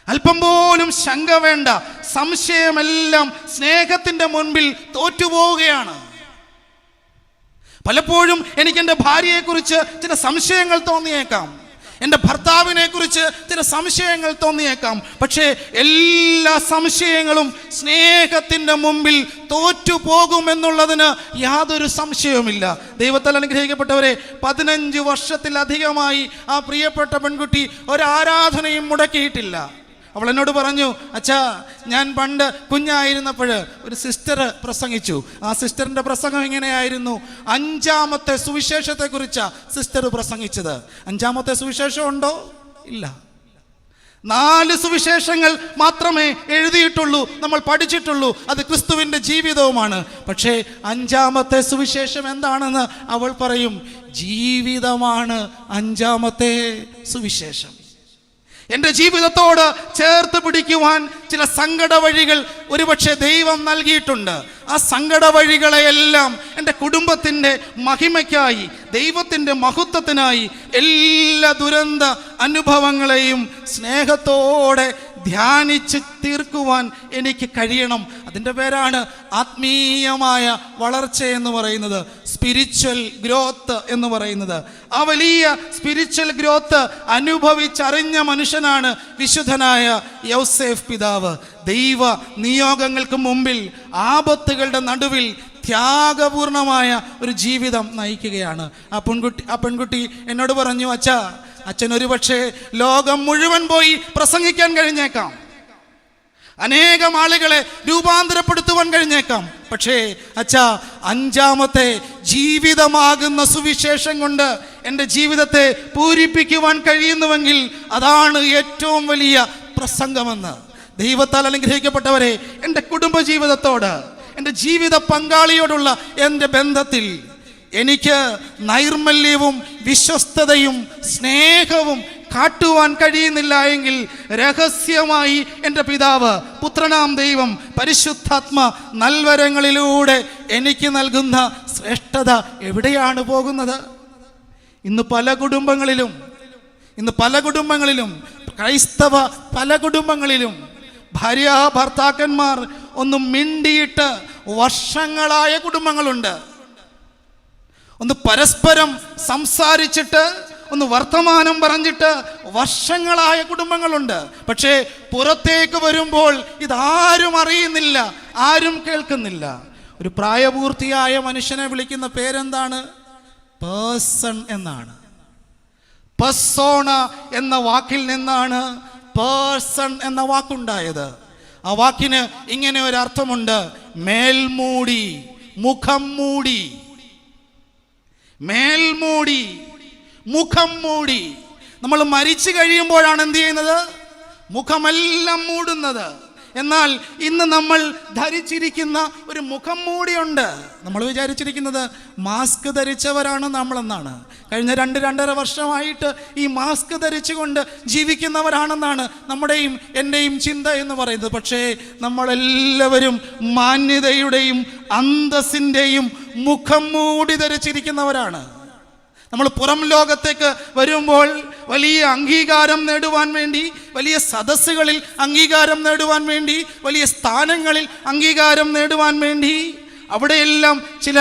അല്പം പോലും ശങ്ക വേണ്ട. സംശയമെല്ലാം സ്നേഹത്തിൻ്റെ മുൻപിൽ തോറ്റുപോവുകയാണ്. പലപ്പോഴും എനിക്ക് എൻ്റെ ഭാര്യയെക്കുറിച്ച് ചില സംശയങ്ങൾ തോന്നിയേക്കാം, എൻ്റെ ഭർത്താവിനെ കുറിച്ച് ചില സംശയങ്ങൾ തോന്നിയേക്കാം. പക്ഷേ എല്ലാ സംശയങ്ങളും സ്നേഹത്തിൻ്റെ മുമ്പിൽ തോറ്റുപോകുമെന്നുള്ളതിന് യാതൊരു സംശയവുമില്ല. ദൈവത്താൽ അനുഗ്രഹിക്കപ്പെട്ടവരെ, 15 വർഷത്തിലധികമായി ആ പ്രിയപ്പെട്ട പെൺകുട്ടി ഒരാരാധനയും മുടക്കിയിട്ടില്ല. അവൾ എന്നോട് പറഞ്ഞു, അച്ഛാ, ഞാൻ പണ്ട് കുഞ്ഞായിരുന്നപ്പോൾ ഒരു സിസ്റ്റർ പ്രസംഗിച്ചു. ആ സിസ്റ്ററിൻ്റെ പ്രസംഗം ഇങ്ങനെയായിരുന്നു: 5-ാമത്തെ സുവിശേഷത്തെക്കുറിച്ചാണ് സിസ്റ്റർ പ്രസംഗിച്ചത്. 5-ാമത്തെ സുവിശേഷം ഉണ്ടോ? ഇല്ല. 4 സുവിശേഷങ്ങൾ മാത്രമേ എഴുതിയിട്ടുള്ളൂ, നമ്മൾ പഠിച്ചിട്ടുള്ളൂ. അത് ക്രിസ്തുവിൻ്റെ ജീവിതവുമാണ്. പക്ഷേ 5-ാമത്തെ സുവിശേഷം എന്താണെന്ന് അവൾ പറയും. ജീവിതമാണ് 5-ാമത്തെ സുവിശേഷം. എൻ്റെ ജീവിതത്തോട് ചേർത്ത് പിടിക്കുവാൻ ചില സങ്കട വഴികൾ ഒരുപക്ഷെ ദൈവം നൽകിയിട്ടുണ്ട്. ആ സങ്കട വഴികളെയെല്ലാം എൻ്റെ കുടുംബത്തിൻ്റെ മഹിമയ്ക്കായി, ദൈവത്തിൻ്റെ മഹത്വത്തിനായി എല്ലാ ദുരന്ത അനുഭവങ്ങളെയും സ്നേഹത്തോടെ ധ്യാനിച്ച് തീർക്കുവാൻ എനിക്ക് കഴിയണം. അതിൻ്റെ പേരാണ് ആത്മീയമായ വളർച്ച എന്ന് പറയുന്നത്, സ്പിരിച്വൽ ഗ്രോത്ത് എന്ന് പറയുന്നത്. ആ വലിയ സ്പിരിച്വൽ ഗ്രോത്ത് അനുഭവിച്ചറിഞ്ഞ മനുഷ്യനാണ് വിശുദ്ധനായ യൗസേഫ് പിതാവ്. ദൈവ നിയോഗങ്ങൾക്ക് മുമ്പിൽ ആപത്തുകളുടെ നടുവിൽ ത്യാഗപൂർണമായ ഒരു ജീവിതം നയിക്കുകയാണ്. ആ പെൺകുട്ടി എന്നോട് പറഞ്ഞു, അച്ഛൻ ഒരുപക്ഷെ ലോകം മുഴുവൻ പോയി പ്രസംഗിക്കാൻ കഴിഞ്ഞേക്കാം, അനേകം ആളുകളെ രൂപാന്തരപ്പെടുത്തുവാൻ കഴിഞ്ഞേക്കാം. പക്ഷേ 5-ാമത്തെ ജീവിതമാകുന്ന സുവിശേഷം കൊണ്ട് എൻ്റെ ജീവിതത്തെ പൂരിപ്പിക്കുവാൻ കഴിയുന്നുവെങ്കിൽ അതാണ് ഏറ്റവും വലിയ പ്രസംഗമെന്ന്. ദൈവത്താൽ അനുഗ്രഹിക്കപ്പെട്ടവരെ, എൻ്റെ കുടുംബജീവിതത്തോട്, എൻ്റെ ജീവിത പങ്കാളിയോടുള്ള എൻ്റെ ബന്ധത്തിൽ എനിക്ക് നൈർമല്യവും വിശ്വസ്തതയും സ്നേഹവും കാട്ടുവാൻ കഴിയുന്നില്ല എങ്കിൽ രഹസ്യമായി എൻ്റെ പിതാവ്, പുത്രനാം ദൈവം, പരിശുദ്ധാത്മ നൽവരങ്ങളിലൂടെ എനിക്ക് നൽകുന്ന ശ്രേഷ്ഠത എവിടെയാണ് പോകുന്നത്? ഇന്ന് പല കുടുംബങ്ങളിലും ക്രൈസ്തവ പല കുടുംബങ്ങളിലും ഭാര്യ ഭർത്താക്കന്മാർ ഒന്ന് മിണ്ടിയിട്ട് വർഷങ്ങളായ കുടുംബങ്ങളുണ്ട്. ഒന്ന് പരസ്പരം സംസാരിച്ചിട്ട്, ഒന്ന് വർത്തമാനം പറഞ്ഞിട്ട് വർഷങ്ങളായ കുടുംബങ്ങളുണ്ട്. പക്ഷേ പുറത്തേക്ക് വരുമ്പോൾ ഇതാരും അറിയുന്നില്ല, ആരും കേൾക്കുന്നില്ല. ഒരു പ്രായപൂർത്തിയായ മനുഷ്യനെ വിളിക്കുന്ന പേരെന്താണ്? പേഴ്സൺ എന്നാണ്. പെർസോണ എന്ന വാക്കിൽ നിന്നാണ് പേഴ്സൺ എന്ന വാക്കുണ്ടായത്. ആ വാക്കിന് ഇങ്ങനെ ഒരു അർത്ഥമുണ്ട്: മേൽമൂടി, മുഖം മൂടി. മേൽമൂടി, മുഖം മൂടി. നമ്മൾ മരിച്ചു കഴിയുമ്പോഴാണ് എന്ത് ചെയ്യുന്നത്? മുഖമെല്ലാം മൂടുന്നത്. എന്നാൽ ഇന്ന് നമ്മൾ ധരിച്ചിരിക്കുന്ന ഒരു മുഖം മൂടിയുണ്ട്. നമ്മൾ വിചാരിച്ചിരിക്കുന്നത് മാസ്ക് ധരിച്ചവരാണ് നമ്മളെന്നാണ്. കഴിഞ്ഞ 2-2.5 വർഷമായിട്ട് ഈ മാസ്ക് ധരിച്ചുകൊണ്ട് ജീവിക്കുന്നവരാണെന്നാണ് നമ്മുടെയും എൻ്റെയും ചിന്ത എന്ന് പറയുന്നത്. പക്ഷേ നമ്മളെല്ലാവരും മാന്യതയുടെയും അന്തസ്സിൻ്റെയും മുഖം മൂടി ധരിച്ചിരിക്കുന്നവരാണ്. നമ്മൾ പുറം ലോകത്തേക്ക് വരുമ്പോൾ വലിയ അംഗീകാരം നേടുവാൻ വേണ്ടി, വലിയ സദസ്സുകളിൽ അംഗീകാരം നേടുവാൻ വേണ്ടി, വലിയ സ്ഥാനങ്ങളിൽ അംഗീകാരം നേടുവാൻ വേണ്ടി അവിടെയെല്ലാം ചില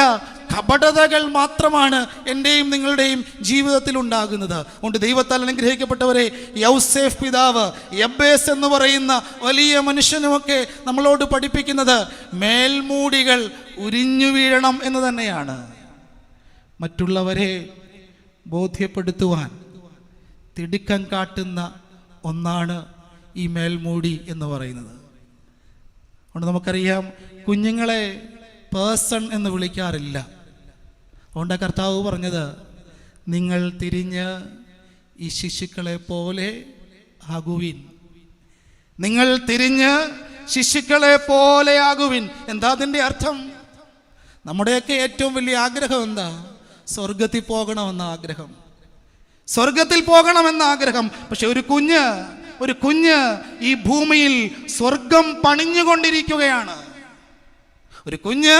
കപടതകൾ മാത്രമാണ് എൻ്റെയും നിങ്ങളുടെയും ജീവിതത്തിൽ ഉണ്ടാകുന്നത്. അതുകൊണ്ട് ദൈവത്താൽ അനുഗ്രഹിക്കപ്പെട്ടവരെ, യൗസേഫ് പിതാവ്, യബ്ബേസ് എന്ന് പറയുന്ന വലിയ മനുഷ്യനുമൊക്കെ നമ്മളോട് പഠിപ്പിക്കുന്നത് മേൽമൂടികൾ ഉരിഞ്ഞു വീഴണം എന്ന് തന്നെയാണ്. മറ്റുള്ളവരെ ബോധ്യപ്പെടുത്തുവാൻ തിടുക്കം കാട്ടുന്ന ഒന്നാണ് ഈ മേൽമൂടി എന്ന് പറയുന്നത്. അതുകൊണ്ട് നമുക്കറിയാം, കുഞ്ഞുങ്ങളെ പേഴ്സൺ എന്ന് വിളിക്കാറില്ല. അതുകൊണ്ട് കർത്താവ് പറഞ്ഞത്, നിങ്ങൾ തിരിഞ്ഞ് ഈ ശിശുക്കളെ പോലെ ആകുവിൻ. നിങ്ങൾ തിരിഞ്ഞ് ശിശുക്കളെ പോലെ ആകുവിൻ. എന്താ അതിൻ്റെ അർത്ഥം? നമ്മുടെയൊക്കെ ഏറ്റവും വലിയ ആഗ്രഹം എന്താ? സ്വർഗത്തിൽ പോകണമെന്ന ആഗ്രഹം, സ്വർഗത്തിൽ പോകണമെന്ന ആഗ്രഹം. പക്ഷെ ഒരു കുഞ്ഞ് ഈ ഭൂമിയിൽ സ്വർഗം പണിഞ്ഞുകൊണ്ടിരിക്കുകയാണ്. ഒരു കുഞ്ഞ്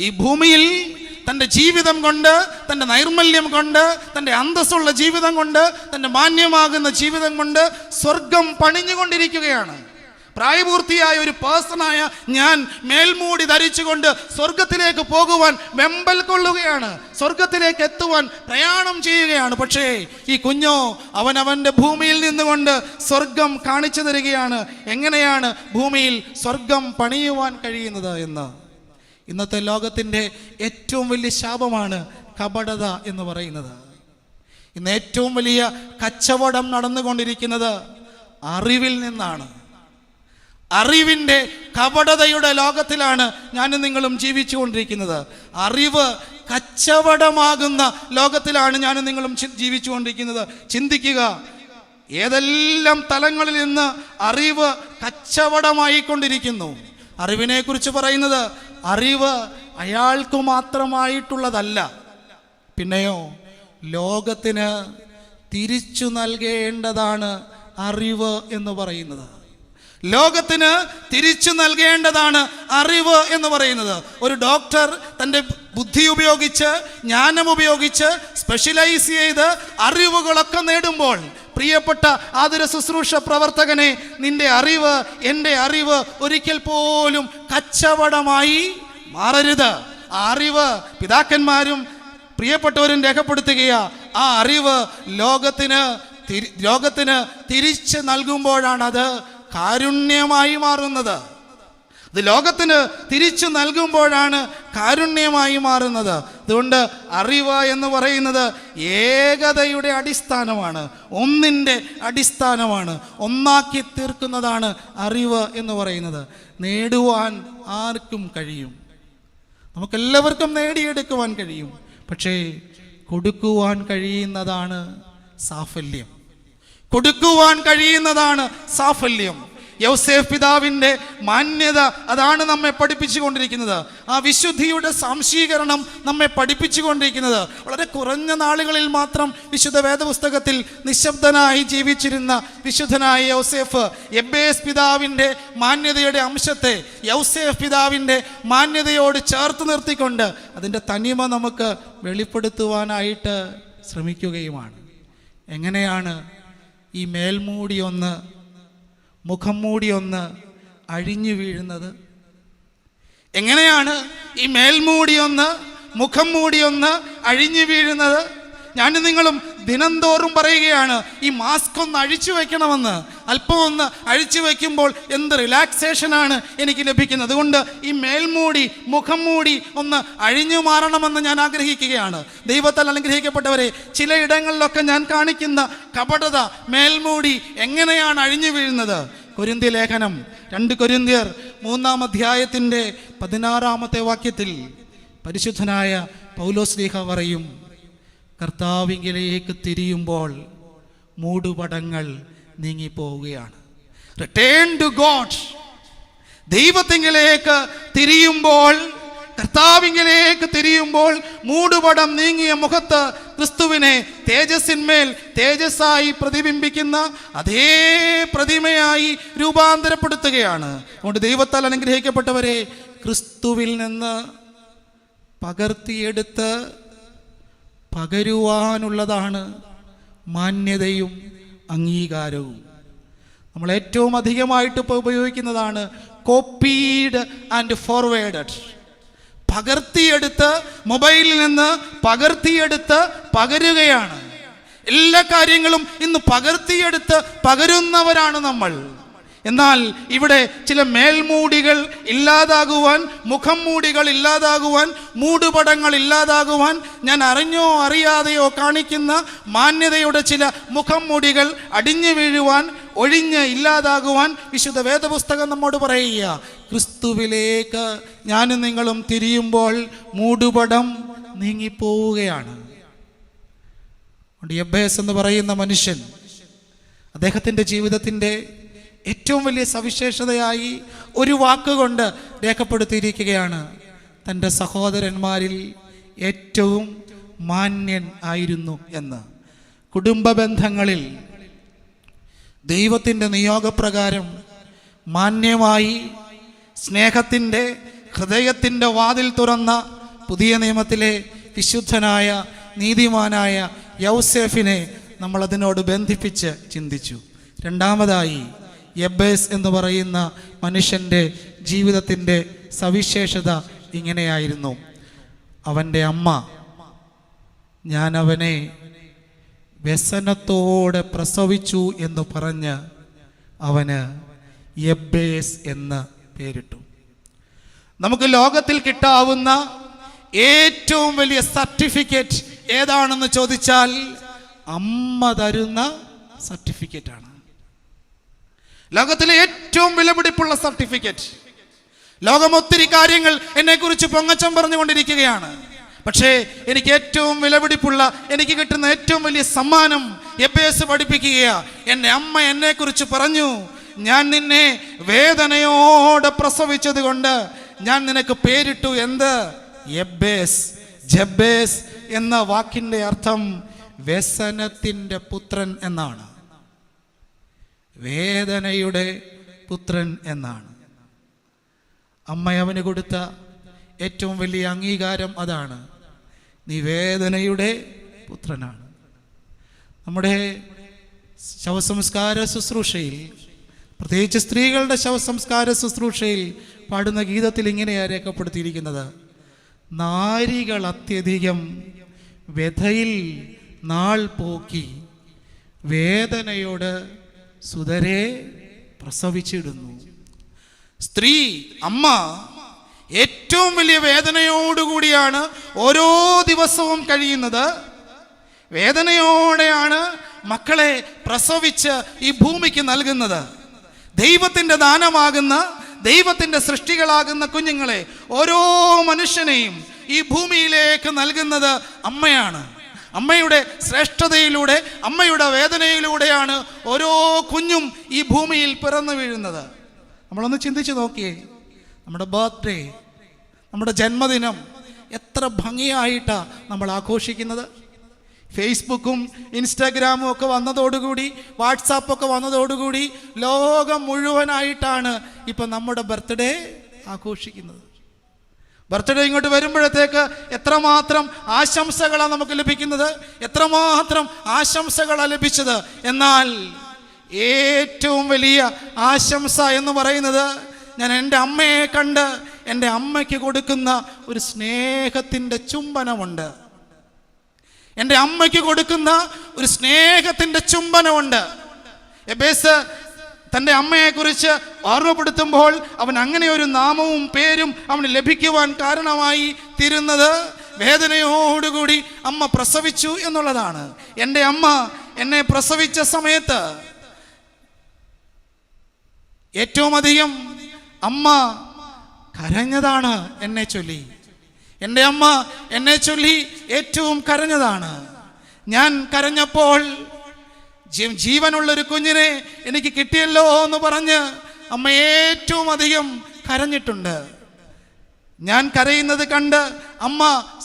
ഈ ഭൂമിയിൽ തൻ്റെ ജീവിതം കൊണ്ട്, തൻ്റെ നൈർമല്യം കൊണ്ട്, തൻ്റെ അന്തസ്സുള്ള ജീവിതം കൊണ്ട്, തൻ്റെ മാന്യമാകുന്ന ജീവിതം കൊണ്ട് സ്വർഗം പണിഞ്ഞുകൊണ്ടിരിക്കുകയാണ്. പ്രായപൂർത്തിയായ ഒരു പേഴ്സണായ ഞാൻ മേൽമൂടി ധരിച്ചുകൊണ്ട് സ്വർഗത്തിലേക്ക് പോകുവാൻ വെമ്പൽ കൊള്ളുകയാണ്, സ്വർഗത്തിലേക്ക് എത്തുവാൻ പ്രയാണം ചെയ്യുകയാണ്. പക്ഷേ ഈ കുഞ്ഞോ അവനവൻ്റെ ഭൂമിയിൽ നിന്നുകൊണ്ട് സ്വർഗം കാണിച്ചു തരികയാണ്. എങ്ങനെയാണ് ഭൂമിയിൽ സ്വർഗം പണിയുവാൻ കഴിയുന്നത് എന്ന്. ഇന്നത്തെ ലോകത്തിൻ്റെ ഏറ്റവും വലിയ ശാപമാണ് കപടത എന്ന് പറയുന്നത്. ഇന്ന് ഏറ്റവും വലിയ കച്ചവടം നടന്നുകൊണ്ടിരിക്കുന്നത് അറിവിൽ നിന്നാണ്. അറിവിൻ്റെ കപടതയുടെ ലോകത്തിലാണ് ഞാനും നിങ്ങളും ജീവിച്ചുകൊണ്ടിരിക്കുന്നത്. അറിവ് കച്ചവടമാകുന്ന ലോകത്തിലാണ് ഞാനും നിങ്ങളും ജീവിച്ചുകൊണ്ടിരിക്കുന്നത്. ചിന്തിക്കുക, ഏതെല്ലാം തലങ്ങളിൽ നിന്ന് അറിവ് കച്ചവടമായിക്കൊണ്ടിരിക്കുന്നു. അറിവിനെ കുറിച്ച് പറയുന്നത് അറിവ് അയാൾക്ക് മാത്രമായിട്ടുള്ളതല്ല, പിന്നെയോ ലോകത്തിന് തിരിച്ചു നൽകേണ്ടതാണ് അറിവ് എന്ന് പറയുന്നത്. ലോകത്തിന് തിരിച്ചു നൽകേണ്ടതാണ് അറിവ് എന്ന് പറയുന്നത്. ഒരു ഡോക്ടർ തൻ്റെ ബുദ്ധി ഉപയോഗിച്ച്, ജ്ഞാനം ഉപയോഗിച്ച്, സ്പെഷ്യലൈസ് ചെയ്ത് അറിവുകളൊക്കെ നേടുമ്പോൾ, പ്രിയപ്പെട്ട ആതുര ശുശ്രൂഷ പ്രവർത്തകനെ, നിന്റെ അറിവ്, എൻ്റെ അറിവ് ഒരിക്കൽ പോലും കച്ചവടമായി മാറരുത്. ആ അറിവ് പിതാക്കന്മാരും പ്രിയപ്പെട്ടവരും രേഖപ്പെടുത്തുകയാ. ആ അറിവ് ലോകത്തിന് തിരിച്ച് നൽകുമ്പോഴാണത് കാരുണ്യമായി മാറുന്നത്. അത് ലോകത്തിന് തിരിച്ചു നൽകുമ്പോഴാണ് കാരുണ്യമായി മാറുന്നത്. അതുകൊണ്ട് അറിവ് എന്ന് പറയുന്നത് ഏകതയുടെ അടിസ്ഥാനമാണ്, ഒന്നിൻ്റെ അടിസ്ഥാനമാണ്, ഒന്നാക്കി തീർക്കുന്നതാണ് അറിവ് എന്ന് പറയുന്നത്. നേടുവാൻ ആർക്കും കഴിയും, നമുക്കെല്ലാവർക്കും നേടിയെടുക്കുവാൻ കഴിയും. പക്ഷേ കൊടുക്കുവാൻ കഴിയുന്നതാണ് സാഫല്യം. കൊടുക്കുവാൻ കഴിയുന്നതാണ് സാഫല്യം. യൗസേഫ് പിതാവിൻ്റെ മാന്യത അതാണ് നമ്മെ പഠിപ്പിച്ചു കൊണ്ടിരിക്കുന്നത്. ആ വിശുദ്ധിയുടെ സാംശീകരണം നമ്മെ പഠിപ്പിച്ചു കൊണ്ടിരിക്കുന്നത്. വളരെ കുറഞ്ഞ നാളുകളിൽ മാത്രം വിശുദ്ധ വേദപുസ്തകത്തിൽ നിശബ്ദനായി ജീവിച്ചിരുന്ന വിശുദ്ധനായ യൗസേഫ് എബ്ബേസ് പിതാവിൻ്റെ മാന്യതയുടെ അംശത്തെ യൗസേഫ് പിതാവിൻ്റെ മാന്യതയോട് ചേർത്ത് നിർത്തിക്കൊണ്ട് അതിൻ്റെ തനിമ നമുക്ക് വെളിപ്പെടുത്തുവാനായിട്ട് ശ്രമിക്കുകയുമാണ്. എങ്ങനെയാണ് ഈ മേൽമൂടി ഒന്ന്, മുഖം മൂടി ഒന്ന് അഴിഞ്ഞു വീഴുന്നത്? എങ്ങനെയാണ് ഈ മേൽമൂടി ഒന്ന്, മുഖം മൂടി ഒന്ന് അഴിഞ്ഞു വീഴുന്നത്? ഞാനും നിങ്ങളും ദിനംതോറും പറയുകയാണ് ഈ മാസ്ക് ഒന്ന് അഴിച്ചു വയ്ക്കണമെന്ന്. അല്പം ഒന്ന് അഴിച്ചു വയ്ക്കുമ്പോൾ എന്ത് റിലാക്സേഷനാണ് എനിക്ക് ലഭിക്കുന്നത്. അതുകൊണ്ട് ഈ മേൽമൂടി, മുഖം മൂടി ഒന്ന് അഴിഞ്ഞു മാറണമെന്ന് ഞാൻ ആഗ്രഹിക്കുകയാണ്. ദൈവത്താൽ അനുഗ്രഹിക്കപ്പെട്ടവരെ, ചിലയിടങ്ങളിലൊക്കെ ഞാൻ കാണിക്കുന്ന കപടത, മേൽമൂടി എങ്ങനെയാണ് അഴിഞ്ഞു വീഴുന്നത്? കൊരിന്ത്യ ലേഖനം 2 കൊരിന്ത്യർ 3-ാം അധ്യായത്തിൻ്റെ 16-ാമത്തെ വാക്യത്തിൽ പരിശുദ്ധനായ പൗലോസ്ലീഹ പറയും, കർത്താവിങ്കിലേക്ക് തിരിയുമ്പോൾ മൂടുപടങ്ങൾ നീങ്ങിപ്പോവുകയാണ്. Return to God. ദൈവത്തിങ്കിലേക്ക് തിരിയുമ്പോൾ, കർത്താവിങ്കിലേക്ക് തിരിയുമ്പോൾ മൂടുപടം നീങ്ങിയ മുഖത്ത് ക്രിസ്തുവിനെ തേജസ്സിന്മേൽ തേജസ്സായി പ്രതിബിംബിക്കുന്ന അതേ പ്രതിമയായി രൂപാന്തരപ്പെടുത്തുകയാണ്. അതുകൊണ്ട് ദൈവത്താൽ അനുഗ്രഹിക്കപ്പെട്ടവരെ, ക്രിസ്തുവിൽ നിന്ന് പകർത്തിയെടുത്ത് പകരുവാനുള്ളതാണ് മാന്യതയും അംഗീകാരവും. നമ്മൾ ഏറ്റവും അധികമായിട്ട് ഇപ്പോൾ ഉപയോഗിക്കുന്നതാണ് കോപ്പീഡ് ആൻഡ് ഫോർവേഡഡ്. പകർത്തിയെടുത്ത്, മൊബൈലിൽ നിന്ന് പകർത്തിയെടുത്ത് പകരുകയാണ്. എല്ലാ കാര്യങ്ങളും ഇന്ന് പകർത്തിയെടുത്ത് പകരുന്നവരാണ് നമ്മൾ. എന്നാൽ ഇവിടെ ചില മേൽമൂടികൾ ഇല്ലാതാകുവാൻ, മുഖം മൂടികൾ ഇല്ലാതാകുവാൻ, മൂടുപടങ്ങൾ ഇല്ലാതാകുവാൻ, ഞാൻ അറിഞ്ഞോ അറിയാതെയോ കാണിക്കുന്ന മാന്യതയുടെ ചില മുഖം മൂടികൾ അടിഞ്ഞു വീഴുവാൻ, ഒഴിഞ്ഞ് ഇല്ലാതാകുവാൻ വിശുദ്ധ വേദപുസ്തകം നമ്മോട് പറയുക. ക്രിസ്തുവിലേക്ക് ഞാനും നിങ്ങളും തിരിയുമ്പോൾ മൂടുപടം നീങ്ങിപ്പോവുകയാണ്. എബ്ബേസ് എന്ന് പറയുന്ന മനുഷ്യൻ അദ്ദേഹത്തിൻ്റെ ജീവിതത്തിൻ്റെ ഏറ്റവും വലിയ സവിശേഷതയായി ഒരു വാക്കുകൊണ്ട് രേഖപ്പെടുത്തിയിരിക്കുകയാണ്, തൻ്റെ സഹോദരന്മാരിൽ ഏറ്റവും മാന്യൻ ആയിരുന്നു എന്ന്. കുടുംബ ബന്ധങ്ങളിൽ ദൈവത്തിൻ്റെ നിയോഗപ്രകാരം മാന്യമായി സ്നേഹത്തിൻ്റെ, ഹൃദയത്തിൻ്റെ വാതിൽ തുറന്ന പുതിയ നിയമത്തിലെ വിശുദ്ധനായ നീതിമാനായ യൗസേഫിനെ നമ്മൾ അതിനോട് ബന്ധിപ്പിച്ച് ചിന്തിച്ചു. രണ്ടാമതായി, എബ്ബേസ് എന്ന് പറയുന്ന മനുഷ്യൻ്റെ ജീവിതത്തിൻ്റെ സവിശേഷത ഇങ്ങനെയായിരുന്നു. അവൻ്റെ അമ്മ, ഞാൻ അവനെ വ്യസനത്തോടെ പ്രസവിച്ചു എന്ന് പറഞ്ഞ് അവന് എബ്ബേസ് എന്ന് പേരിട്ടു. നമുക്ക് ലോകത്തിൽ കിട്ടാവുന്ന ഏറ്റവും വലിയ സർട്ടിഫിക്കറ്റ് ഏതാണെന്ന് ചോദിച്ചാൽ അമ്മ തരുന്ന സർട്ടിഫിക്കറ്റാണ്. ലോകത്തിലെ ഏറ്റവും വിലപിടിപ്പുള്ള സർട്ടിഫിക്കറ്റ്. ലോകം ഒത്തിരി കാര്യങ്ങൾ എന്നെക്കുറിച്ച് പൊങ്ങച്ചം പറഞ്ഞുകൊണ്ടിരിക്കുകയാണ്. പക്ഷേ എനിക്ക് ഏറ്റവും വിലപിടിപ്പുള്ള, എനിക്ക് കിട്ടുന്ന ഏറ്റവും വലിയ സമ്മാനം യബ്ബേസ് പഠിപ്പിക്കുകയാ. എൻ്റെ അമ്മ എന്നെക്കുറിച്ച് പറഞ്ഞു, ഞാൻ നിന്നെ വേദനയോടെ പ്രസവിച്ചത് കൊണ്ട് ഞാൻ നിനക്ക് പേരിട്ടു എന്ത്? യബ്ബേസ്. ജബ്ബേസ് എന്ന വാക്കിൻ്റെ അർത്ഥം വ്യസനത്തിൻ്റെ പുത്രൻ എന്നാണ്. വേദനയുടെ പുത്രൻ എന്നാണ്. അമ്മ അവന് കൊടുത്ത ഏറ്റവും വലിയ അംഗീകാരം അതാണ്. നീ വേദനയുടെ പുത്രനാണ്. നമ്മുടെ ശവസംസ്കാര ശുശ്രൂഷയിൽ, പ്രത്യേകിച്ച് സ്ത്രീകളുടെ ശവസംസ്കാര ശുശ്രൂഷയിൽ പാടുന്ന ഗീതത്തിൽ ഇങ്ങനെയാണ് രേഖപ്പെടുത്തിയിരിക്കുന്നത്: നാരികൾ അത്യധികം വ്യഥയിൽ നാൾ പോക്കി വേദനയോട് സുതരെ പ്രസവിച്ചിടുന്നു. സ്ത്രീ, അമ്മ ഏറ്റവും വലിയ വേദനയോടുകൂടിയാണ് ഓരോ ദിവസവും കഴിയുന്നത്. വേദനയോടെയാണ് മക്കളെ പ്രസവിച്ച് ഈ ഭൂമിക്ക് നൽകുന്നത്. ദൈവത്തിൻ്റെ ദാനമാകുന്ന, ദൈവത്തിൻ്റെ സൃഷ്ടികളാകുന്ന കുഞ്ഞുങ്ങളെ, ഓരോ മനുഷ്യനെയും ഈ ഭൂമിയിലേക്ക് നൽകുന്നത് അമ്മയാണ്. അമ്മയുടെ ശ്രേഷ്ഠതയിലൂടെ, അമ്മയുടെ വേദനയിലൂടെയാണ് ഓരോ കുഞ്ഞും ഈ ഭൂമിയിൽ പിറന്നു വീഴുന്നത്. നമ്മളൊന്ന് ചിന്തിച്ച് നോക്കിയേ, നമ്മുടെ ബർത്ത്ഡേ, നമ്മുടെ ജന്മദിനം എത്ര ഭംഗിയായിട്ടാണ് നമ്മൾ ആഘോഷിക്കുന്നത്. ഫേസ്ബുക്കും ഇൻസ്റ്റാഗ്രാമും ഒക്കെ വന്നതോടുകൂടി, വാട്സാപ്പൊക്കെ വന്നതോടുകൂടി ലോകം മുഴുവനായിട്ടാണ് ഇപ്പം നമ്മുടെ ബർത്ത്ഡേ ആഘോഷിക്കുന്നത്. ബർത്ത്ഡേ ഇങ്ങോട്ട് വരുമ്പോഴത്തേക്ക് എത്രമാത്രം ആശംസകളാണ് നമുക്ക് ലഭിക്കുന്നത്, എത്രമാത്രം ആശംസകളാണ് ലഭിച്ചത്. എന്നാൽ ഏറ്റവും വലിയ ആശംസ എന്ന് പറയുന്നത്, ഞാൻ എൻ്റെ അമ്മയെ കണ്ട് എൻ്റെ അമ്മയ്ക്ക് കൊടുക്കുന്ന ഒരു സ്നേഹത്തിൻ്റെ ചുംബനമുണ്ട്. എൻ്റെ അമ്മയ്ക്ക് കൊടുക്കുന്ന ഒരു സ്നേഹത്തിൻ്റെ ചുംബനമുണ്ട്. യബ്ബേസ് തൻ്റെ അമ്മയെക്കുറിച്ച് ഓർമ്മപ്പെടുത്തുമ്പോൾ അവൻ അങ്ങനെ ഒരു നാമവും പേരും അവന് ലഭിക്കുവാൻ കാരണമായി തീരുന്നത് വേദനയോടുകൂടി അമ്മ പ്രസവിച്ചു എന്നുള്ളതാണ്. എൻ്റെ അമ്മ എന്നെ പ്രസവിച്ച സമയത്ത് ഏറ്റവും അധികം അമ്മ കരഞ്ഞതാണ് എന്നെ ചൊല്ലി. എൻ്റെ അമ്മ എന്നെ ചൊല്ലി ഏറ്റവും കരഞ്ഞതാണ്. ഞാൻ കരഞ്ഞപ്പോൾ, ജീവനുള്ളൊരു കുഞ്ഞിനെ എനിക്ക് കിട്ടിയല്ലോ എന്ന് പറഞ്ഞ് അമ്മ ഏറ്റവും അധികം കരഞ്ഞിട്ടുണ്ട്. ഞാൻ കരയുന്നത് കണ്ട് അമ്മ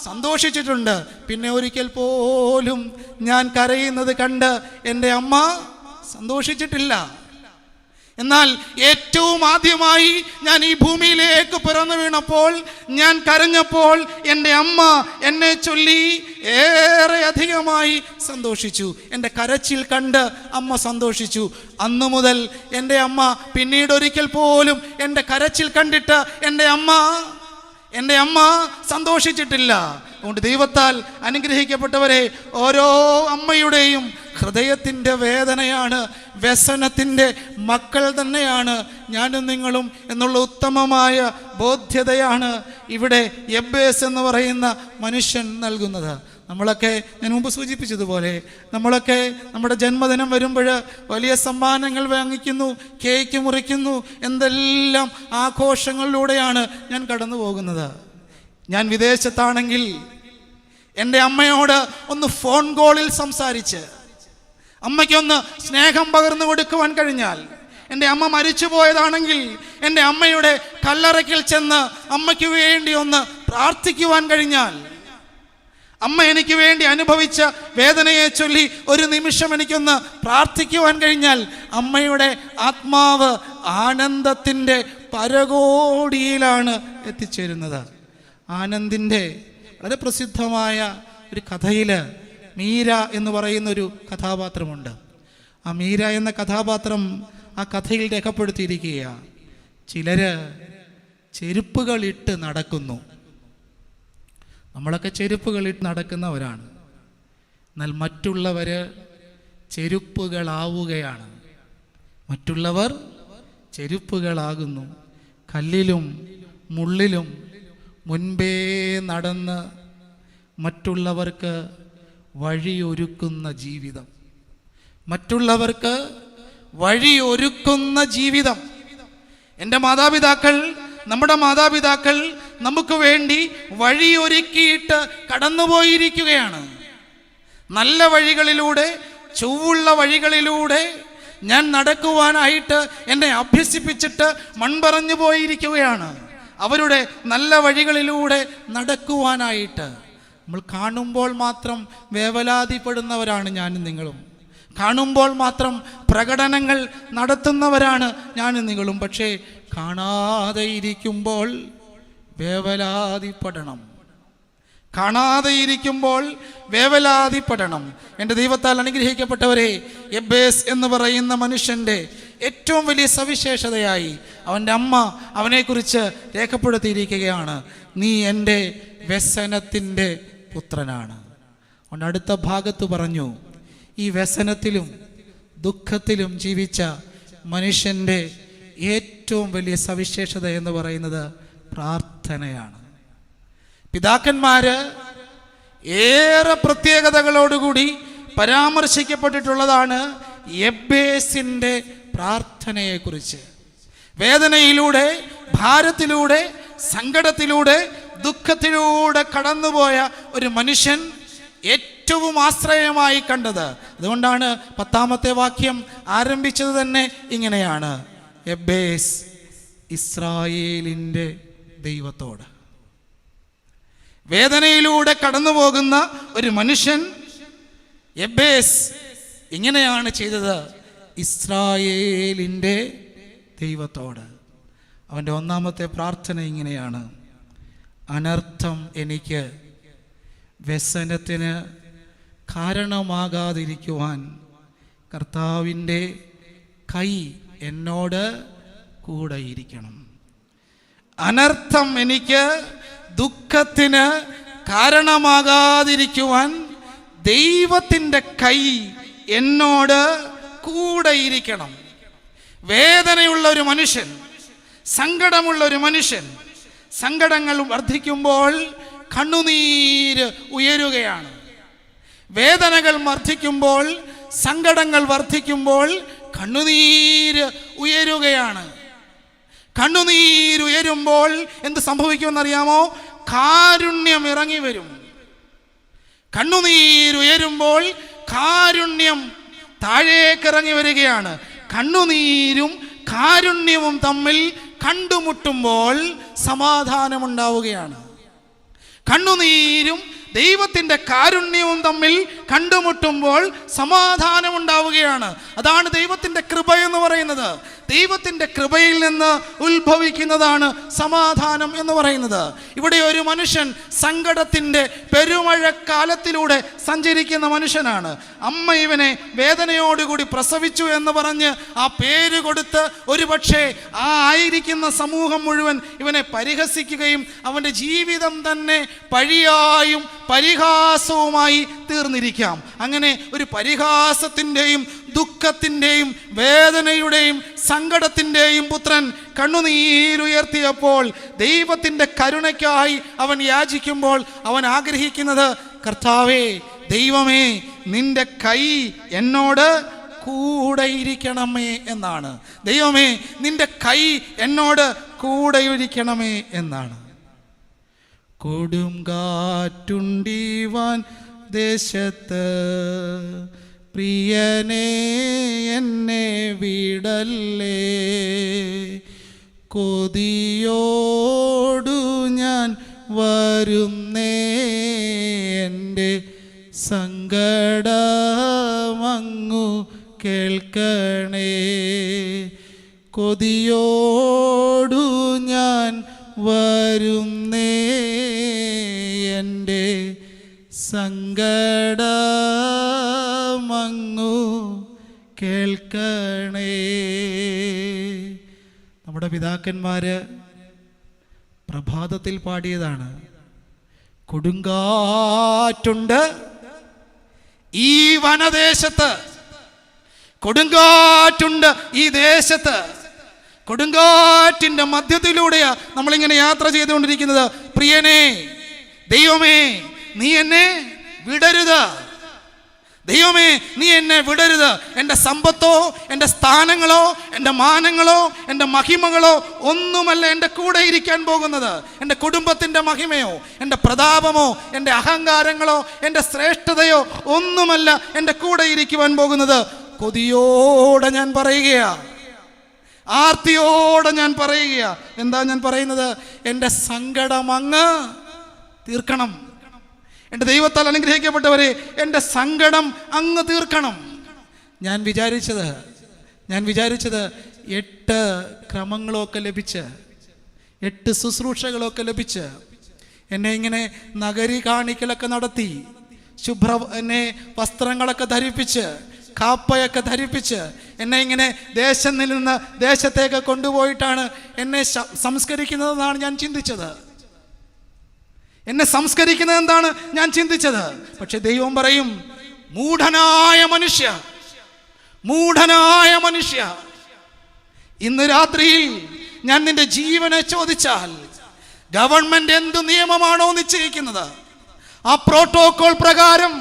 സന്തോഷിച്ചിട്ടുണ്ട്. പിന്നെ ഒരിക്കൽ പോലും ഞാൻ കരയുന്നത് കണ്ട് എൻ്റെ അമ്മ സന്തോഷിച്ചിട്ടില്ല. എന്നാൽ ഏറ്റവും ആദ്യമായി ഞാൻ ഈ ഭൂമിയിലേക്ക് പിറന്നു വീണപ്പോൾ, ഞാൻ കരഞ്ഞപ്പോൾ എൻ്റെ അമ്മ എന്നെ ചൊല്ലി ഏറെ അധികമായി സന്തോഷിച്ചു. എൻ്റെ കരച്ചിൽ കണ്ട് അമ്മ സന്തോഷിച്ചു. അന്നു മുതൽ എൻ്റെ അമ്മ പിന്നീട് ഒരിക്കൽ പോലും എൻ്റെ കരച്ചിൽ കണ്ടിട്ട് എൻ്റെ അമ്മ സന്തോഷിച്ചിട്ടില്ല. അതുകൊണ്ട് ദൈവത്താൽ അനുഗ്രഹിക്കപ്പെട്ടവരെ, ഓരോ അമ്മയുടെയും ഹൃദയത്തിൻ്റെ വേദനയാണ്, വ്യസനത്തിൻ്റെ മക്കൾ തന്നെയാണ് ഞാനും നിങ്ങളും എന്നുള്ള ഉത്തമമായ ബോധ്യതയാണ് ഇവിടെ യബ്ബേസ് എന്ന് പറയുന്ന മനുഷ്യൻ നൽകുന്നത്. നമ്മളൊക്കെ ഞാൻ മുമ്പ് സൂചിപ്പിച്ചതുപോലെ, നമ്മളൊക്കെ നമ്മുടെ ജന്മദിനം വരുമ്പോൾ വലിയ സമ്മാനങ്ങൾ വാങ്ങിക്കുന്നു, കേക്ക് മുറിക്കുന്നു, എന്തെല്ലാം ആഘോഷങ്ങളിലൂടെയാണ് ഞാൻ കടന്നു പോകുന്നത്. ഞാൻ വിദേശത്താണെങ്കിൽ എൻ്റെ അമ്മയോട് ഒന്ന് ഫോൺ കോളിൽ സംസാരിച്ച് അമ്മയ്ക്കൊന്ന് സ്നേഹം പകർന്നു കൊടുക്കുവാൻ കഴിഞ്ഞാൽ, എൻ്റെ അമ്മ മരിച്ചു പോയതാണെങ്കിൽ എൻ്റെ അമ്മയുടെ കല്ലറയ്ക്കൽ ചെന്ന് അമ്മയ്ക്ക് വേണ്ടി ഒന്ന് പ്രാർത്ഥിക്കുവാൻ കഴിഞ്ഞാൽ, അമ്മ എനിക്ക് വേണ്ടി അനുഭവിച്ച വേദനയെ ചൊല്ലി ഒരു നിമിഷം എനിക്കൊന്ന് പ്രാർത്ഥിക്കുവാൻ കഴിഞ്ഞാൽ, അമ്മയുടെ ആത്മാവ് ആനന്ദത്തിൻ്റെ പരകോടിയിലാണ് എത്തിച്ചേരുന്നത്. ആനന്ദിൻ്റെ വളരെ പ്രസിദ്ധമായ ഒരു കഥയിൽ മീര എന്ന് പറയുന്നൊരു കഥാപാത്രമുണ്ട്. ആ മീര എന്ന കഥാപാത്രം ആ കഥയിൽ രേഖപ്പെടുത്തിയിരിക്കുകയാണ്. ചിലർ ചെരുപ്പുകളിട്ട് നടക്കുന്നു. നമ്മളൊക്കെ ചെരുപ്പുകളിട്ട് നടക്കുന്നവരാണ്. എന്നാൽ മറ്റുള്ളവർ ചെരുപ്പുകളാവുകയാണ്. മറ്റുള്ളവർ ചെരുപ്പുകളാകുന്നു. കല്ലിലും മുള്ളിലും മുൻപേ നടന്ന് മറ്റുള്ളവർക്ക് വഴിയൊരുക്കുന്ന ജീവിതം, മറ്റുള്ളവർക്ക് വഴിയൊരുക്കുന്ന ജീവിതം. എൻ്റെ മാതാപിതാക്കൾ, നമ്മുടെ മാതാപിതാക്കൾ നമുക്ക് വേണ്ടി വഴിയൊരുക്കിയിട്ട് കടന്നുപോയിരിക്കുകയാണ്. നല്ല വഴികളിലൂടെ, ചൊവ്വുള്ള വഴികളിലൂടെ ഞാൻ നടക്കുവാനായിട്ട് എന്നെ അഭ്യസിപ്പിച്ചിട്ട് മൺപറഞ്ഞു പോയിരിക്കുകയാണ്. അവരുടെ നല്ല വഴികളിലൂടെ നടക്കുവാനായിട്ട്. നമ്മൾ കാണുമ്പോൾ മാത്രം വേവലാതിപ്പെടുന്നവരാണ് ഞാനും നിങ്ങളും. കാണുമ്പോൾ മാത്രം പ്രകടനങ്ങൾ നടത്തുന്നവരാണ് ഞാനും നിങ്ങളും. പക്ഷേ കാണാതെ ഇരിക്കുമ്പോൾ വേവലാതിപ്പെടണം. കാണാതെ ഇരിക്കുമ്പോൾ വേവലാതിപ്പെടണം. എൻ്റെ ദൈവത്താൽ അനുഗ്രഹിക്കപ്പെട്ടവരെ, യബ്ബേസ് എന്ന് പറയുന്ന മനുഷ്യൻ്റെ ഏറ്റവും വലിയ സവിശേഷതയായി അവൻ്റെ അമ്മ അവനെക്കുറിച്ച് രേഖപ്പെടുത്തിയിരിക്കുകയാണ്, നീ എൻ്റെ വ്യസനത്തിൻ്റെ പുത്രനാണ്. അവൻ്റെ അടുത്ത ഭാഗത്ത് പറഞ്ഞു, ഈ വ്യസനത്തിലും ദുഃഖത്തിലും ജീവിച്ച മനുഷ്യൻ്റെ ഏറ്റവും വലിയ സവിശേഷത എന്ന് പറയുന്നത് പ്രാർത്ഥനയാണ്. പിതാക്കന്മാര് ഏറെ പ്രത്യേകതകളോടുകൂടി പരാമർശിക്കപ്പെട്ടിട്ടുള്ളതാണ് യബ്ബേസിൻ്റെ പ്രാർത്ഥനയെക്കുറിച്ച്. വേദനയിലൂടെ, ഭാരത്തിലൂടെ, സങ്കടത്തിലൂടെ, ദുഃഖത്തിലൂടെ കടന്നുപോയ ഒരു മനുഷ്യൻ ഏറ്റവും ആശ്രയമായി കണ്ടത്. അതുകൊണ്ടാണ് 10ാമത്തെ വാക്യം ആരംഭിച്ചത് തന്നെ ഇങ്ങനെയാണ്, യബ്ബേസ് ഇസ്രായേലിൻ്റെ ദൈവത്തോട്. വേദനയിലൂടെ കടന്നു പോകുന്ന ഒരു മനുഷ്യൻ യബ്ബേസ് ഇങ്ങനെയാണ് ചെയ്തത്, ഇസ്രായേലിൻ്റെ ദൈവത്തോട്. അവൻ്റെ 1ാമത്തെ പ്രാർത്ഥന ഇങ്ങനെയാണ്, അനർത്ഥം എനിക്ക് വ്യസനത്തിന് കാരണമാകാതിരിക്കുവാൻ കർത്താവിൻ്റെ കൈ എന്നോട് കൂടെയിരിക്കണം. അനർത്ഥം എനിക്ക് ദുഃഖത്തിന് കാരണമാകാതിരിക്കുവാൻ ദൈവത്തിൻ്റെ കൈ എന്നോട് കൂടെയിരിക്കണം. വേദനയുള്ള ഒരു മനുഷ്യൻ, സങ്കടമുള്ള ഒരു മനുഷ്യൻ, സങ്കടങ്ങൾ വർദ്ധിക്കുമ്പോൾ കണ്ണുനീര് ഉയരുകയാണ്. വേദനകൾ വർദ്ധിക്കുമ്പോൾ, സങ്കടങ്ങൾ വർദ്ധിക്കുമ്പോൾ കണ്ണുനീര് ഉയരുകയാണ്. കണ്ണുനീരുയരുമ്പോൾ എന്ത് സംഭവിക്കുമെന്നറിയാമോ? കാരുണ്യം ഇറങ്ങി വരും. കണ്ണുനീരുയരുമ്പോൾ കാരുണ്യം താഴേക്ക് ഇറങ്ങി വരികയാണ്. കണ്ണുനീരും കാരുണ്യവും തമ്മിൽ കണ്ടുമുട്ടുമ്പോൾ സമാധാനമുണ്ടാവുകയാണ്. കണ്ണുനീരും ദൈവത്തിൻ്റെ കാരുണ്യവും തമ്മിൽ കണ്ടുമുട്ടുമ്പോൾ സമാധാനമുണ്ടാവുകയാണ്. അതാണ് ദൈവത്തിൻ്റെ കൃപ എന്ന് പറയുന്നത്. ദൈവത്തിൻ്റെ കൃപയിൽ നിന്ന് ഉത്ഭവിക്കുന്നതാണ് സമാധാനം എന്ന് പറയുന്നത്. ഇവിടെ ഒരു മനുഷ്യൻ സങ്കടത്തിൻ്റെ പെരുമഴക്കാലത്തിലൂടെ സഞ്ചരിക്കുന്ന മനുഷ്യനാണ്. അമ്മ ഇവനെ വേദനയോടുകൂടി പ്രസവിച്ചു എന്ന് പറഞ്ഞ് ആ പേര് കൊടുത്ത് ഒരുപക്ഷെ ആ ആയിരിക്കുന്ന സമൂഹം മുഴുവൻ ഇവനെ പരിഹസിക്കുകയും അവൻ്റെ ജീവിതം തന്നെ പഴിയായും പരിഹാസവുമായി തീർന്നിരിക്കാം. അങ്ങനെ ഒരു പരിഹാസത്തിൻ്റെയും ദുഃഖത്തിൻ്റെയും വേദനയുടെയും സങ്കടത്തിൻ്റെയും പുത്രൻ കണ്ണുനീരുയർത്തിയപ്പോൾ ദൈവത്തിൻ്റെ കരുണയ്ക്കായി അവൻ യാചിക്കുമ്പോൾ അവൻ ആഗ്രഹിക്കുന്നത്, കർത്താവേ, ദൈവമേ, നിന്റെ കൈ എന്നോട് കൂടെയിരിക്കണമേ എന്നാണ്. ദൈവമേ, നിന്റെ കൈ എന്നോട് കൂടെയിരിക്കണമേ എന്നാണ്. കൊടുങ്കാറ്റുണ്ടീവാൻ ദേശത്ത് പ്രിയനേ എന്നെ വിടല്ലേ, കൊതിയോടു ഞാൻ വരുന്നേ, എൻ്റെ സങ്കടമങ്ങു കേൾക്കണേ, കൊതിയോടു ഞാൻ വരുന്നേ, എൻ്റെ സങ്കടമങ്ങു കേൾക്കണേ. നമ്മുടെ പിതാക്കന്മാര് പ്രഭാതത്തിൽ പാടിയതാണ്, കൊടുങ്കാറ്റുണ്ട് ഈ വനദേശത്ത്, കൊടുങ്കാറ്റുണ്ട് ഈ ദേശത്ത്. കൊടുങ്കാറ്റിൻ്റെ മധ്യത്തിലൂടെയാ നമ്മളിങ്ങനെ യാത്ര ചെയ്തുകൊണ്ടിരിക്കുന്നത്. പ്രിയനേ, ദൈവമേ, നീ എന്നെ വിടരുത്. ദൈവമേ, നീ എന്നെ വിടരുത്. എൻ്റെ സമ്പത്തോ, എൻ്റെ സ്ഥാനങ്ങളോ, എൻ്റെ മാനങ്ങളോ, എൻ്റെ മഹിമകളോ ഒന്നുമല്ല എൻ്റെ കൂടെ ഇരിക്കാൻ പോകുന്നത്. എൻ്റെ കുടുംബത്തിൻ്റെ മഹിമയോ, എൻ്റെ പ്രതാപമോ, എൻ്റെ അഹങ്കാരങ്ങളോ, എൻ്റെ ശ്രേഷ്ഠതയോ ഒന്നുമല്ല എൻ്റെ കൂടെ ഇരിക്കുവാൻ പോകുന്നത്. കൊതിയോടെ ഞാൻ പറയുകയാ, ആർത്തിയോടെ ഞാൻ പറയുകയാ. എന്താ ഞാൻ പറയുന്നത്? എൻ്റെ സങ്കടം അങ്ങ് തീർക്കണം. എൻ്റെ ദൈവത്താൽ അനുഗ്രഹിക്കപ്പെട്ടവരെ, എൻ്റെ സങ്കടം അങ്ങ് തീർക്കണം. ഞാൻ വിചാരിച്ചത് 8 ക്രമങ്ങളൊക്കെ ലഭിച്ച്, 8 ശുശ്രൂഷകളൊക്കെ ലഭിച്ച്, എന്നെ ഇങ്ങനെ നഗരി കാണിക്കലൊക്കെ നടത്തി, എന്നെ വസ്ത്രങ്ങളൊക്കെ ധരിപ്പിച്ച്, കാപ്പയൊക്കെ ധരിപ്പിച്ച്, എന്നെ ഇങ്ങനെ ദേശം നിന്ന് ദേശത്തേക്ക് കൊണ്ടുപോയിട്ടാണ് എന്നെ സംസ്കരിക്കുന്നതെന്നാണ് ഞാൻ ചിന്തിച്ചത്. എന്നെ സംസ്കരിക്കുന്നത് എന്താണ് ഞാൻ ചിന്തിച്ചത്. പക്ഷെ ദൈവം പറയും, മൂഢനായ മനുഷ്യ, ഇന്ന് രാത്രിയിൽ ഞാൻ നിന്റെ ജീവനെ ചോദിച്ചാൽ, ഗവൺമെന്റ് എന്ത് നിയമമാണോ നിശ്ചയിക്കുന്നത് ആ പ്രോട്ടോകോൾ പ്രകാരം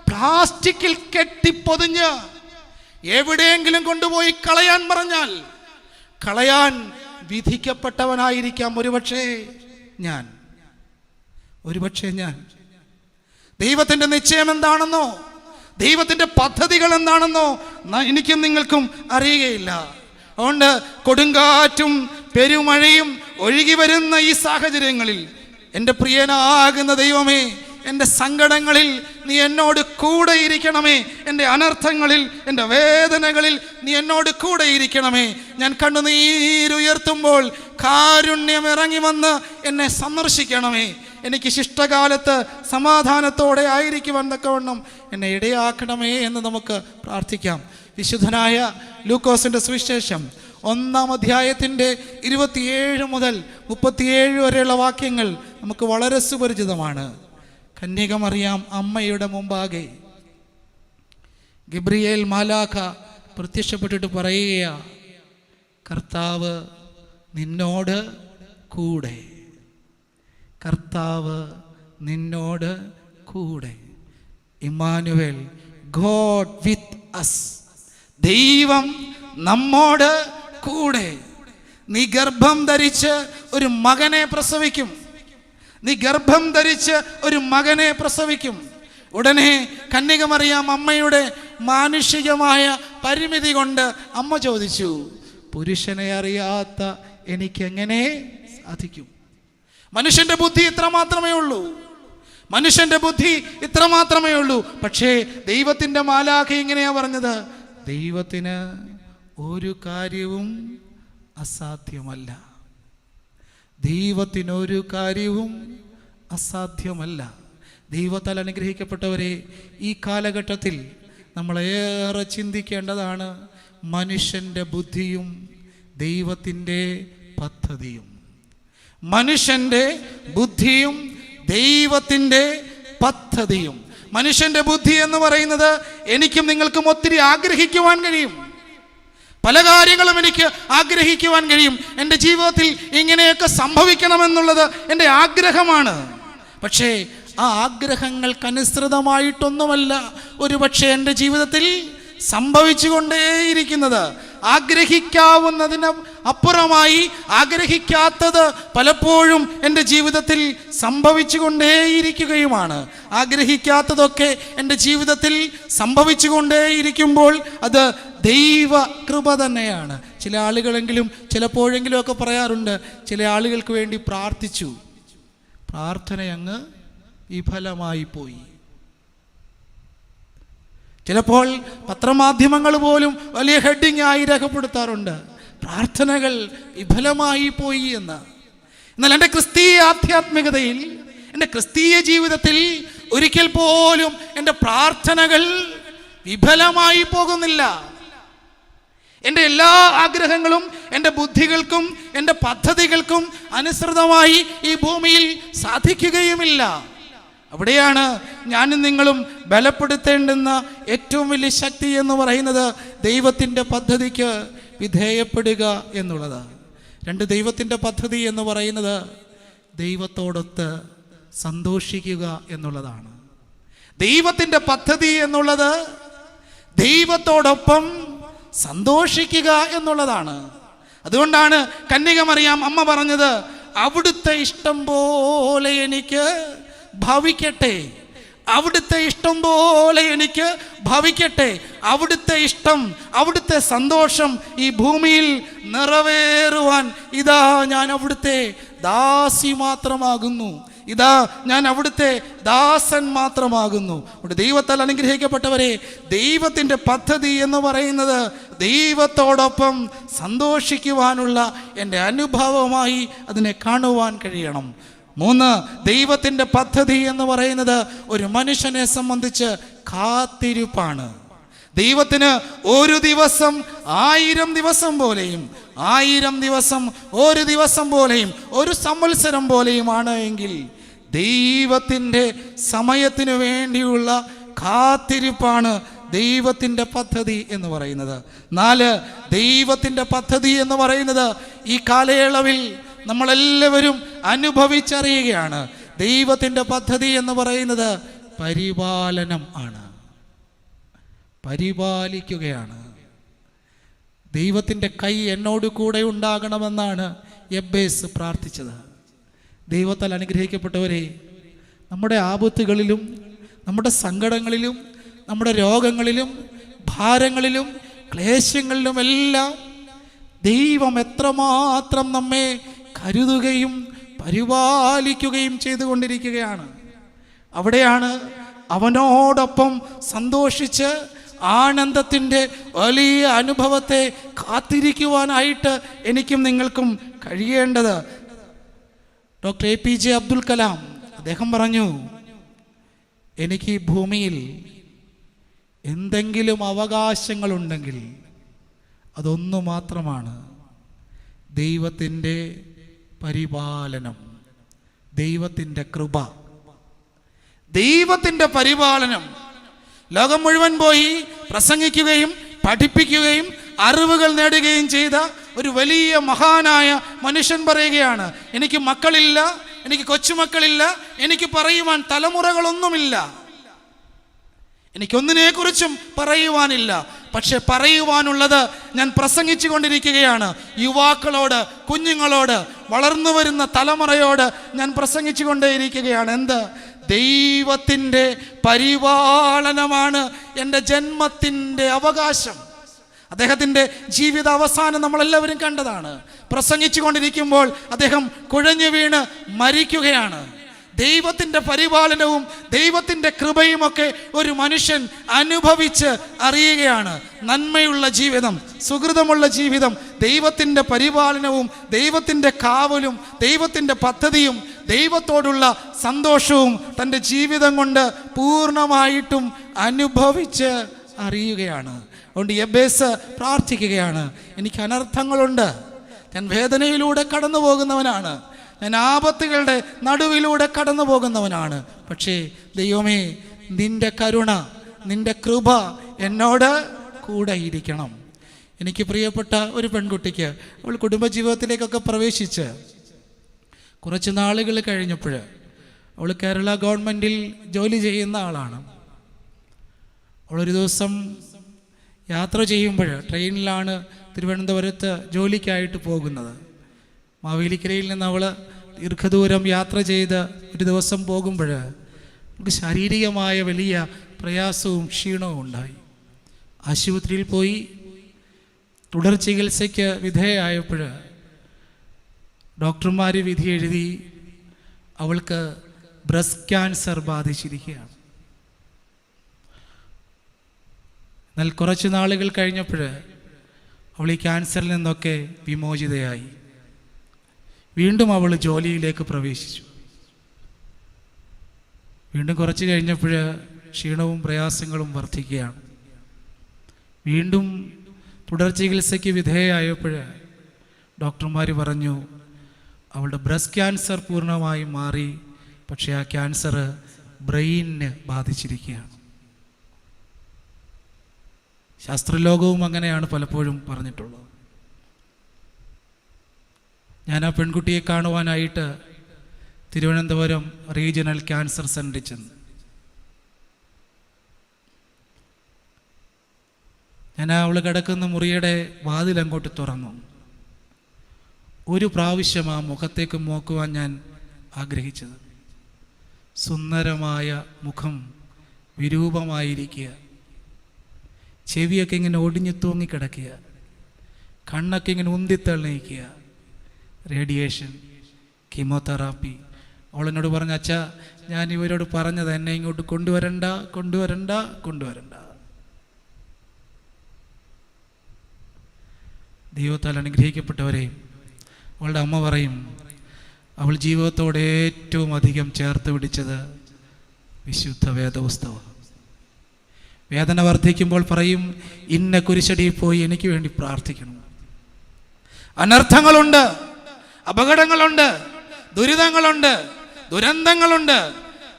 പ്ലാസ്റ്റിക്കിൽ കെട്ടിപ്പൊതിഞ്ഞ് എവിടെയെങ്കിലും കൊണ്ടുപോയി കളയാൻ പറഞ്ഞാൽ കളയാൻ വിധിക്കപ്പെട്ടവനായിരിക്കാം ഒരുപക്ഷേ ഞാൻ. ദൈവത്തിൻ്റെ നിശ്ചയം എന്താണെന്നോ, ദൈവത്തിൻ്റെ പദ്ധതികൾ എന്താണെന്നോ എനിക്കും നിങ്ങൾക്കും അറിയുകയില്ല. അതുകൊണ്ട് കൊടുങ്കാറ്റും പെരുമഴയും ഒഴുകി വരുന്ന ഈ സാഹചര്യങ്ങളിൽ എൻ്റെ പ്രിയനാകുന്ന ദൈവമേ, എൻ്റെ സങ്കടങ്ങളിൽ നീ എന്നോട് കൂടെ ഇരിക്കണമേ. എൻ്റെ അനർത്ഥങ്ങളിൽ, എൻ്റെ വേദനകളിൽ നീ എന്നോട് കൂടെ ഇരിക്കണമേ. ഞാൻ കണ്ണുനീരുയർത്തുമ്പോൾ കാരുണ്യം ഇറങ്ങി വന്ന് എന്നെ സന്ദർശിക്കണമേ. എനിക്ക് ശിഷ്ടകാലത്ത് സമാധാനത്തോടെ ആയിരിക്കുവാൻ തക്കവണ്ണം എന്നെ ഇടയാക്കണമേ എന്ന് നമുക്ക് പ്രാർത്ഥിക്കാം. വിശുദ്ധനായ ലൂക്കോസിൻ്റെ സുവിശേഷം 1-ാം അധ്യായത്തിൻ്റെ 27 മുതൽ 37 വരെയുള്ള വാക്യങ്ങൾ നമുക്ക് വളരെ സുപരിചിതമാണ്. കന്യക മറിയാം അമ്മയുടെ മുമ്പാകെ ഗബ്രിയേൽ മാലാഖ പ്രത്യക്ഷപ്പെട്ടിട്ട് പറയുകയാ, കർത്താവ് നിന്നോട് കൂടെ, കർത്താവ് നിന്നോട് കൂടെ. ഇമ്മാനുവേൽ, ഗോഡ് വിത്ത് അസ്, ദൈവം നമ്മോട് കൂടെ. നീ ഗർഭം ധരിച്ച് ഒരു മകനെ പ്രസവിക്കും. ഉടനെ കന്യക മറിയാം അമ്മയുടെ മാനുഷികമായ പരിമിതി കൊണ്ട് അമ്മ ചോദിച്ചു, പുരുഷനെ അറിയാത്ത എനിക്കെങ്ങനെ സാധിക്കും? മനുഷ്യന്റെ ബുദ്ധി ഇത്ര മാത്രമേ ഉള്ളൂ. പക്ഷേ ദൈവത്തിൻ്റെ മാലാഖ ഇങ്ങനെയാ പറഞ്ഞത്, ദൈവത്തിന് ഒരു കാര്യവും അസാധ്യമല്ല. ദൈവത്തിനൊരു കാര്യവും അസാധ്യമല്ല. ദൈവത്താൽ അനുഗ്രഹിക്കപ്പെട്ടവരെ, ഈ കാലഘട്ടത്തിൽ നമ്മളേറെ ചിന്തിക്കേണ്ടതാണ് മനുഷ്യൻ്റെ ബുദ്ധിയും ദൈവത്തിൻ്റെ പദ്ധതിയും. മനുഷ്യൻ്റെ ബുദ്ധിയും ദൈവത്തിൻ്റെ പദ്ധതിയും. മനുഷ്യൻ്റെ ബുദ്ധി എന്ന് പറയുന്നത് എനിക്കും നിങ്ങൾക്കും ഒത്തിരി ആഗ്രഹിക്കുവാൻ കഴിയും. പല കാര്യങ്ങളും എനിക്ക് ആഗ്രഹിക്കുവാൻ കഴിയും. എൻ്റെ ജീവിതത്തിൽ ഇങ്ങനെയൊക്കെ സംഭവിക്കണമെന്നുള്ളത് എൻ്റെ ആഗ്രഹമാണ്. പക്ഷേ ആ ആഗ്രഹങ്ങൾക്കനുസൃതമായിട്ടൊന്നുമല്ല ഒരുപക്ഷെ എൻ്റെ ജീവിതത്തിൽ സംഭവിച്ചുകൊണ്ടേയിരിക്കുന്നത്. ആഗ്രഹിക്കാവുന്നതിന് അപ്പുറമായി ആഗ്രഹിക്കാത്തത് പലപ്പോഴും എൻ്റെ ജീവിതത്തിൽ സംഭവിച്ചുകൊണ്ടേയിരിക്കുകയുമാണ്. ആഗ്രഹിക്കാത്തതൊക്കെ എൻ്റെ ജീവിതത്തിൽ സംഭവിച്ചുകൊണ്ടേയിരിക്കുമ്പോൾ അത് ദൈവ കൃപ തന്നെയാണ്. ചില ആളുകളെങ്കിലും ചിലപ്പോഴെങ്കിലും ഒക്കെ പറയാറുണ്ട്, ചില ആളുകൾക്ക് വേണ്ടി പ്രാർത്ഥിച്ചു, പ്രാർത്ഥന അങ്ങ് വിഫലമായി പോയി. ചിലപ്പോൾ പത്രമാധ്യമങ്ങൾ പോലും വലിയ ഹെഡിങ് ആയി രേഖപ്പെടുത്താറുണ്ട്, പ്രാർത്ഥനകൾ വിഫലമായി പോയി എന്ന്. എന്നാൽ എൻ്റെ ക്രിസ്തീയ ആധ്യാത്മികതയിൽ, എൻ്റെ ക്രിസ്തീയ ജീവിതത്തിൽ ഒരിക്കൽ പോലും എൻ്റെ പ്രാർത്ഥനകൾ വിഫലമായി പോകുന്നില്ല. എൻ്റെ എല്ലാ ആഗ്രഹങ്ങളും എൻ്റെ ബുദ്ധികൾക്കും എൻ്റെ പദ്ധതികൾക്കും അനുസൃതമായി ഈ ഭൂമിയിൽ സാധിക്കുകയുമില്ല. അവിടെയാണ് ഞാനും നിങ്ങളും ബലപ്പെടുത്തേണ്ടുന്ന ഏറ്റവും വലിയ ശക്തി എന്ന് പറയുന്നത് ദൈവത്തിൻ്റെ പദ്ധതിക്ക് വിധേയപ്പെടുക എന്നുള്ളത്. ദൈവത്തിൻ്റെ പദ്ധതി എന്ന് പറയുന്നത് ദൈവത്തോടൊത്ത് സന്തോഷിക്കുക എന്നുള്ളതാണ്. ദൈവത്തിൻ്റെ പദ്ധതി എന്നുള്ളത് ദൈവത്തോടൊപ്പം സന്തോഷിക്കുക എന്നുള്ളതാണ്. അതുകൊണ്ടാണ് കന്യകമറിയാം അമ്മ പറഞ്ഞത്, അവിടുത്തെ ഇഷ്ടം പോലെ എനിക്ക് ഭവിക്കട്ടെ, അവിടുത്തെ ഇഷ്ടം പോലെ എനിക്ക് ഭവിക്കട്ടെ. അവിടുത്തെ ഇഷ്ടം, അവിടുത്തെ സന്തോഷം ഈ ഭൂമിയിൽ നിറവേറുവാൻ ഇതാ ഞാൻ അവിടുത്തെ ദാസി മാത്രമാകുന്നു, ഇതാ ഞാൻ അവിടുത്തെ ദാസൻ മാത്രമാകുന്നു. അവിടെ ദൈവത്താൽ അനുഗ്രഹിക്കപ്പെട്ടവരെ, ദൈവത്തിൻ്റെ പദ്ധതി എന്ന് പറയുന്നത് ദൈവത്തോടൊപ്പം സന്തോഷിക്കുവാനുള്ള എൻ്റെ അനുഭവമായി അതിനെ കാണുവാൻ കഴിയണം. 3, ദൈവത്തിൻ്റെ പദ്ധതി എന്ന് പറയുന്നത് ഒരു മനുഷ്യനെ സംബന്ധിച്ച് കാത്തിരിപ്പാണ്. ദൈവത്തിന് ഒരു ദിവസം 1000 ദിവസം പോലെയും, 1000 ദിവസം ഒരു ദിവസം പോലെയും, ഒരു സംവത്സരം പോലെയുമാണ് എങ്കിൽ ദൈവത്തിൻ്റെ സമയത്തിനു വേണ്ടിയുള്ള കാത്തിരിപ്പാണ് ദൈവത്തിൻ്റെ പദ്ധതി എന്ന് പറയുന്നത്. 4, ദൈവത്തിൻ്റെ പദ്ധതി എന്ന് പറയുന്നത് ഈ കാലയളവിൽ നമ്മളെല്ലാവരും അനുഭവിച്ചറിയുകയാണ്. ദൈവത്തിൻ്റെ പദ്ധതി എന്ന് പറയുന്നത് പരിപാലനം ആണ്, പരിപാലിക്കുകയാണ്. ദൈവത്തിൻ്റെ കൈ എന്നോട് കൂടെ ഉണ്ടാകണമെന്നാണ് യബ്ബേസ് പ്രാർത്ഥിച്ചത്. ദൈവത്താൽ അനുഗ്രഹിക്കപ്പെട്ടവരെ, നമ്മുടെ ആപത്തുകളിലും നമ്മുടെ സങ്കടങ്ങളിലും നമ്മുടെ രോഗങ്ങളിലും ഭാരങ്ങളിലും ക്ലേശങ്ങളിലുമെല്ലാം ദൈവം എത്രമാത്രം നമ്മെ കരുതുകയും പരിപാലിക്കുകയും ചെയ്തുകൊണ്ടിരിക്കുകയാണ്. അവിടെയാണ് അവനോടൊപ്പം സന്തോഷിച്ച് ആനന്ദത്തിൻ്റെ വലിയ അനുഭവത്തെ കാത്തിരിക്കുവാനായിട്ട് എനിക്കും നിങ്ങൾക്കും കഴിയേണ്ടത്. ഡോക്ടർ APJ അബ്ദുൽ കലാം അദ്ദേഹം പറഞ്ഞു, എനിക്ക് ഈ ഭൂമിയിൽ എന്തെങ്കിലും അവകാശങ്ങളുണ്ടെങ്കിൽ അതൊന്നു മാത്രമാണ്, ദൈവത്തിൻ്റെ പരിപാലനം, ദൈവത്തിൻ്റെ കൃപ, ദൈവത്തിൻ്റെ പരിപാലനം. ലോകം മുഴുവൻ പോയി പ്രസംഗിക്കുകയും പഠിപ്പിക്കുകയും അറിവുകൾ നേടുകയും ചെയ്ത ഒരു വലിയ മഹാനായ മനുഷ്യൻ പറയുകയാണ്, എനിക്ക് മക്കളില്ല, എനിക്ക് കൊച്ചുമക്കളില്ല, എനിക്ക് പറയുവാൻ തലമുറകളൊന്നുമില്ല, എനിക്കൊന്നിനെക്കുറിച്ചും പറയുവാനില്ല. പക്ഷെ പറയുവാനുള്ളത് ഞാൻ പ്രസംഗിച്ചു കൊണ്ടിരിക്കുകയാണ്. യുവാക്കളോട്, കുഞ്ഞുങ്ങളോട്, വളർന്നു വരുന്ന തലമുറയോട് ഞാൻ പ്രസംഗിച്ചു കൊണ്ടേയിരിക്കുകയാണ്. എന്ത്? ദൈവത്തിൻ്റെ പരിപാലനമാണ് എൻ്റെ ജന്മത്തിൻ്റെ അവകാശം. അദ്ദേഹത്തിൻ്റെ ജീവിത അവസാനം നമ്മളെല്ലാവരും കണ്ടതാണ്. പ്രസംഗിച്ചു കൊണ്ടിരിക്കുമ്പോൾ അദ്ദേഹം കുഴഞ്ഞു വീണ് മരിക്കുകയാണ്. ദൈവത്തിൻ്റെ പരിപാലനവും ദൈവത്തിൻ്റെ കൃപയുമൊക്കെ ഒരു മനുഷ്യൻ അനുഭവിച്ച് അറിയുകയാണ്. നന്മയുള്ള ജീവിതം, സുഹൃതമുള്ള ജീവിതം, ദൈവത്തിൻ്റെ പരിപാലനവും ദൈവത്തിൻ്റെ കാവലും ദൈവത്തിൻ്റെ പദ്ധതിയും ദൈവത്തോടുള്ള സന്തോഷവും തൻ്റെ ജീവിതം കൊണ്ട് പൂർണ്ണമായിട്ടും അനുഭവിച്ച് അറിയുകയാണ്. അതുകൊണ്ട് യബ്ബേസ് പ്രാർത്ഥിക്കുകയാണ്, എനിക്ക് അനർത്ഥങ്ങളുണ്ട്, ഞാൻ വേദനയിലൂടെ കടന്നു പോകുന്നവനാണ്, ഞാൻ ആപത്തുകളുടെ നടുവിലൂടെ കടന്നു പോകുന്നവനാണ്. പക്ഷേ ദൈവമേ, നിൻ്റെ കരുണ, നിൻ്റെ കൃപ എന്നോട് കൂടെ ഇരിക്കണം. എനിക്ക് പ്രിയപ്പെട്ട ഒരു പെൺകുട്ടിക്ക് അവൾ കുടുംബജീവിതത്തിലേക്കൊക്കെ പ്രവേശിച്ച് കുറച്ച് നാളുകൾ കഴിഞ്ഞപ്പോൾ, അവൾ കേരള ഗവൺമെൻറ്റിൽ ജോലി ചെയ്യുന്ന ആളാണ്. അവളൊരു ദിവസം യാത്ര ചെയ്യുമ്പോൾ, ട്രെയിനിലാണ് തിരുവനന്തപുരത്ത് ജോലിക്കായിട്ട് പോകുന്നത്. മാവേലിക്കരയിൽ നിന്ന് അവൾ ദീർഘദൂരം യാത്ര ചെയ്ത് ഒരു ദിവസം പോകുമ്പോൾ നമുക്ക് ശാരീരികമായ വലിയ പ്രയാസവും ക്ഷീണവും ഉണ്ടായി. ആശുപത്രിയിൽ പോയി തുടർ ചികിത്സയ്ക്ക് വിധേയമായപ്പോൾ ഡോക്ടർമാർ വിധി എഴുതി, അവൾക്ക് ബ്രസ്റ്റ് ക്യാൻസർ ബാധിച്ചിരിക്കുകയാണ്. എന്നാൽ കുറച്ച് നാളുകൾ കഴിഞ്ഞപ്പോൾ അവൾ ഈ ക്യാൻസറിൽ നിന്നൊക്കെ വിമോചിതയായി. വീണ്ടും അവൾ ജോലിയിലേക്ക് പ്രവേശിച്ചു. വീണ്ടും കുറച്ച് കഴിഞ്ഞപ്പോൾ ക്ഷീണവും പ്രയാസങ്ങളും വർദ്ധിക്കുകയാണ്. വീണ്ടും തുടർ ചികിത്സയ്ക്ക് വിധേയമായപ്പോൾ ഡോക്ടർമാർ പറഞ്ഞു, അവളുടെ ബ്രസ്റ്റ് ക്യാൻസർ പൂർണ്ണമായും മാറി, പക്ഷേ ആ ക്യാൻസർ ബ്രെയിനിനെ ബാധിച്ചിരിക്കുകയാണ്. ശാസ്ത്രലോകവും അങ്ങനെയാണ് പലപ്പോഴും പറഞ്ഞിട്ടുള്ളത്. ഞാൻ ആ പെൺകുട്ടിയെ കാണുവാനായിട്ട് തിരുവനന്തപുരം റീജിയണൽ ക്യാൻസർ സെൻ്ററിൽ ചെന്നു. ഞാൻ അവൾ കിടക്കുന്ന മുറിയുടെ വാതിലങ്ങോട്ട് തുറന്നു. ഒരു പ്രാവശ്യം ആ മുഖത്തേക്ക് നോക്കുവാൻ ഞാൻ ആഗ്രഹിച്ചത്. സുന്ദരമായ മുഖം, വിരൂപമായിരിക്കുക, ചെവിയൊക്കെ ഇങ്ങനെ ഒടിഞ്ഞു തൂങ്ങിക്കിടക്കുക, കണ്ണൊക്കെ ഇങ്ങനെ ഉന്തിത്തള്ളിക്കുക, റേഡിയേഷൻ, കീമോതെറാപ്പി. അവളെന്നോട് പറഞ്ഞു, അച്ഛാ ഞാൻ ഇവരോട് പറഞ്ഞത് എന്നെ ഇങ്ങോട്ട് കൊണ്ടുവരണ്ട കൊണ്ടുവരണ്ട കൊണ്ടുവരണ്ട. ദൈവത്താൽ അനുഗ്രഹിക്കപ്പെട്ടവരെ, അവളുടെ അമ്മ പറയും, അവൾ ജീവിതത്തോട് ഏറ്റവും അധികം ചേർത്ത് പിടിച്ചത് വിശുദ്ധ വേദപുസ്തകം. വേദന വർദ്ധിക്കുമ്പോൾ പറയും, ഇന്ന കുരിശടിയിൽ പോയി എനിക്ക് വേണ്ടി പ്രാർത്ഥിക്കണം. അനർത്ഥങ്ങളുണ്ട്, അപകടങ്ങളുണ്ട്, ദുരിതങ്ങളുണ്ട്, ദുരന്തങ്ങളുണ്ട്,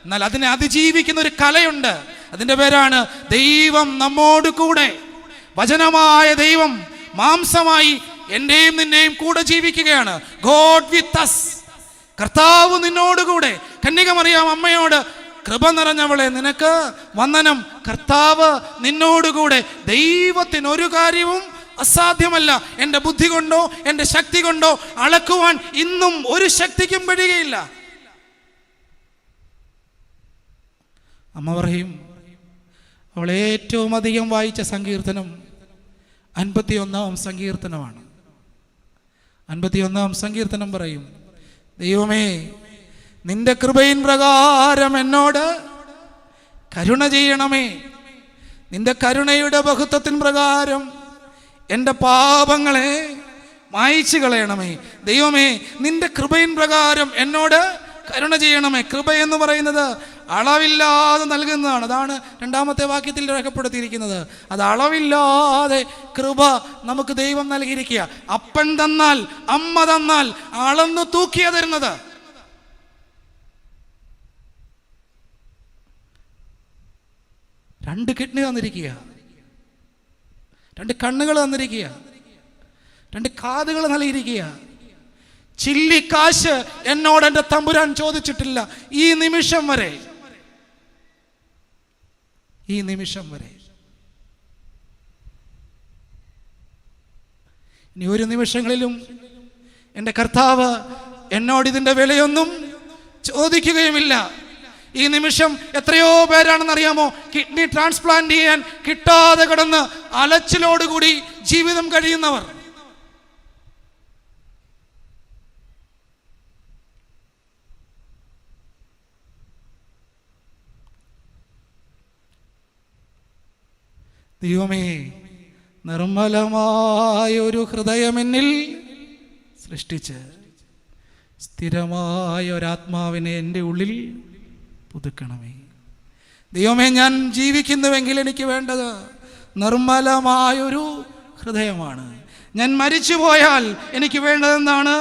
എന്നാൽ അതിനെ അതിജീവിക്കുന്ന ഒരു കലയുണ്ട്. അതിൻ്റെ പേരാണ് ദൈവം നമ്മോട് കൂടെ. വചനമായ ദൈവം മാംസമായി എൻ്റെയും നിന്നെയും കൂടെ ജീവിക്കുകയാണ്. God with us. കർത്താവ് നിന്നോടുകൂടെ. കന്യകമറിയാം അമ്മയോട്, കൃപ നിറഞ്ഞവളെ നിനക്ക് വന്ദനം, കർത്താവ് നിന്നോടുകൂടെ. ദൈവത്തിന് ഒരു കാര്യവും അസാധ്യമല്ല. എൻ്റെ ബുദ്ധി കൊണ്ടോ എൻ്റെ ശക്തി കൊണ്ടോ അളക്കുവാൻ ഇന്നും ഒരു ശക്തിക്കും കഴിയുകയില്ല. അമ്മ പറയും, അവൾ ഏറ്റവും അധികം വായിച്ച സങ്കീർത്തനം 51-ാം സങ്കീർത്തനമാണ്. 51-ാം സങ്കീർത്തനം പറയും, ദൈവമേ നിന്റെ കൃപയിൻ പ്രകാരം എന്നോട് കരുണ ചെയ്യണമേ. നിന്റെ കരുണയുടെ ബഹുത്വത്തിൻ പ്രകാരം എൻ്റെ പാപങ്ങളെ മായിച്ചു കളയണമേ. ദൈവമേ നിന്റെ കൃപയിൻ പ്രകാരം എന്നോട് കരുണ ചെയ്യണമേ. കൃപ എന്ന് പറയുന്നത് അളവില്ലാതെ നൽകുന്നതാണ്. അതാണ് 2-ാമത്തെ വാക്യത്തിൽ രേഖപ്പെടുത്തിയിരിക്കുന്നത്. അത് അളവില്ലാതെ കൃപ നമുക്ക് ദൈവം നൽകിയിരിക്കുക. അപ്പൻ തന്നാൽ അമ്മ തന്നാൽ അളന്നു തൂക്കിയ തരുന്നത്. രണ്ട് കിഡ്നി തന്നിരിക്കുക, 2 കണ്ണുകൾ തന്നിരിക്കുക, 2 കാതുകൾ നൽകിയിരിക്കുക. ചില്ലിക്കാശ് എന്നോട് എൻ്റെ തമ്പുരാൻ ചോദിച്ചിട്ടില്ല ഈ നിമിഷം വരെ. ഈ നിമിഷം വരെ. ഇനി ഒരു നിമിഷങ്ങളിലും എൻ്റെ കർത്താവ് എന്നോട് ഇതിൻ്റെ വിലയൊന്നും ചോദിക്കുകയുമില്ല. ഈ നിമിഷം എത്രയോ പേരാണെന്നറിയാമോ കിഡ്നി ട്രാൻസ്പ്ലാന്റ് ചെയ്യാൻ കിട്ടാതെ കിടന്ന് അലച്ചിലോടുകൂടി ജീവിതം കഴിയുന്നവർ. ദൈവമേ നിർമ്മലമായ ഒരു ഹൃദയം എന്നിൽ സൃഷ്ടിച്ച് സ്ഥിരമായ ഒരാത്മാവിനെ എൻ്റെ ഉള്ളിൽ പുതുക്കണമേ. ദൈവമേ ഞാൻ ജീവിക്കുന്നുവെങ്കിൽ എനിക്ക് വേണ്ടത് നിർമ്മലമായൊരു ഹൃദയമാണ്. ഞാൻ മരിച്ചു പോയാൽ എനിക്ക് വേണ്ടതെന്താണ്?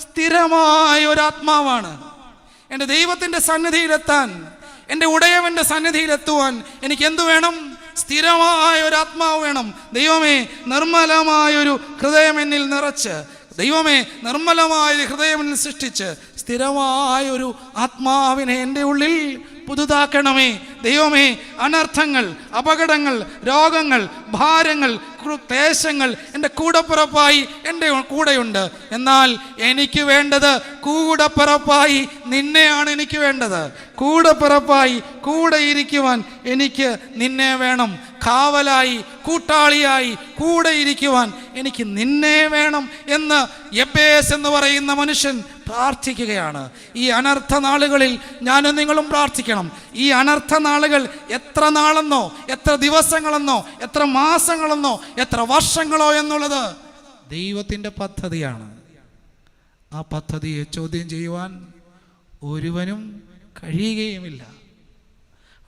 സ്ഥിരമായ ഒരാത്മാവാണ്. എൻ്റെ ദൈവത്തിൻ്റെ സന്നിധിയിലെത്താൻ, എൻ്റെ ഉടയവൻ്റെ സന്നിധിയിലെത്തുവാൻ എനിക്ക് എന്തു വേണം? സ്ഥിരമായ ഒരു ആത്മാവ് വേണം. ദൈവമേ നിർമ്മലമായൊരു ഹൃദയം എന്നിൽ നിറച്ച്, ദൈവമേ നിർമ്മലമായ ഹൃദയം എന്നിൽ സൃഷ്ടിച്ച് സ്ഥിരമായൊരു ആത്മാവിനെ എൻ്റെ ഉള്ളിൽ പുതുതാക്കണമേ. ദൈവമേ അനർത്ഥങ്ങൾ, അപകടങ്ങൾ, രോഗങ്ങൾ, ഭാരങ്ങൾ, ക്ലേശങ്ങൾ എൻ്റെ കൂടപ്പിറപ്പായി എൻ്റെ കൂടെയുണ്ട്. എന്നാൽ എനിക്ക് വേണ്ടത് കൂടപ്പിറപ്പായി നിന്നെയാണ് എനിക്ക് വേണ്ടത്. കൂടപ്പിറപ്പായി കൂടെ ഇരിക്കുവാൻ എനിക്ക് നിന്നെ വേണം. കാവലായി, കൂട്ടാളിയായി കൂടെ ഇരിക്കുവാൻ എനിക്ക് നിന്നെ വേണം എന്ന് യബ്ബേസ് എന്ന് പറയുന്ന മനുഷ്യൻ പ്രാർത്ഥിക്കുകയാണ്. ഈ അനർത്ഥ നാളുകളിൽ ഞാനും നിങ്ങളും പ്രാർത്ഥിക്കണം. ഈ അനർത്ഥ നാളുകൾ എത്ര നാളെന്നോ, എത്ര ദിവസങ്ങളെന്നോ, എത്ര മാസങ്ങളെന്നോ, എത്ര വർഷങ്ങളോ എന്നുള്ളത് ദൈവത്തിൻ്റെ പദ്ധതിയാണ്. ആ പദ്ധതിയെ ചോദ്യം ചെയ്യുവാൻ ഒരുവനും കഴിയുകയുമില്ല.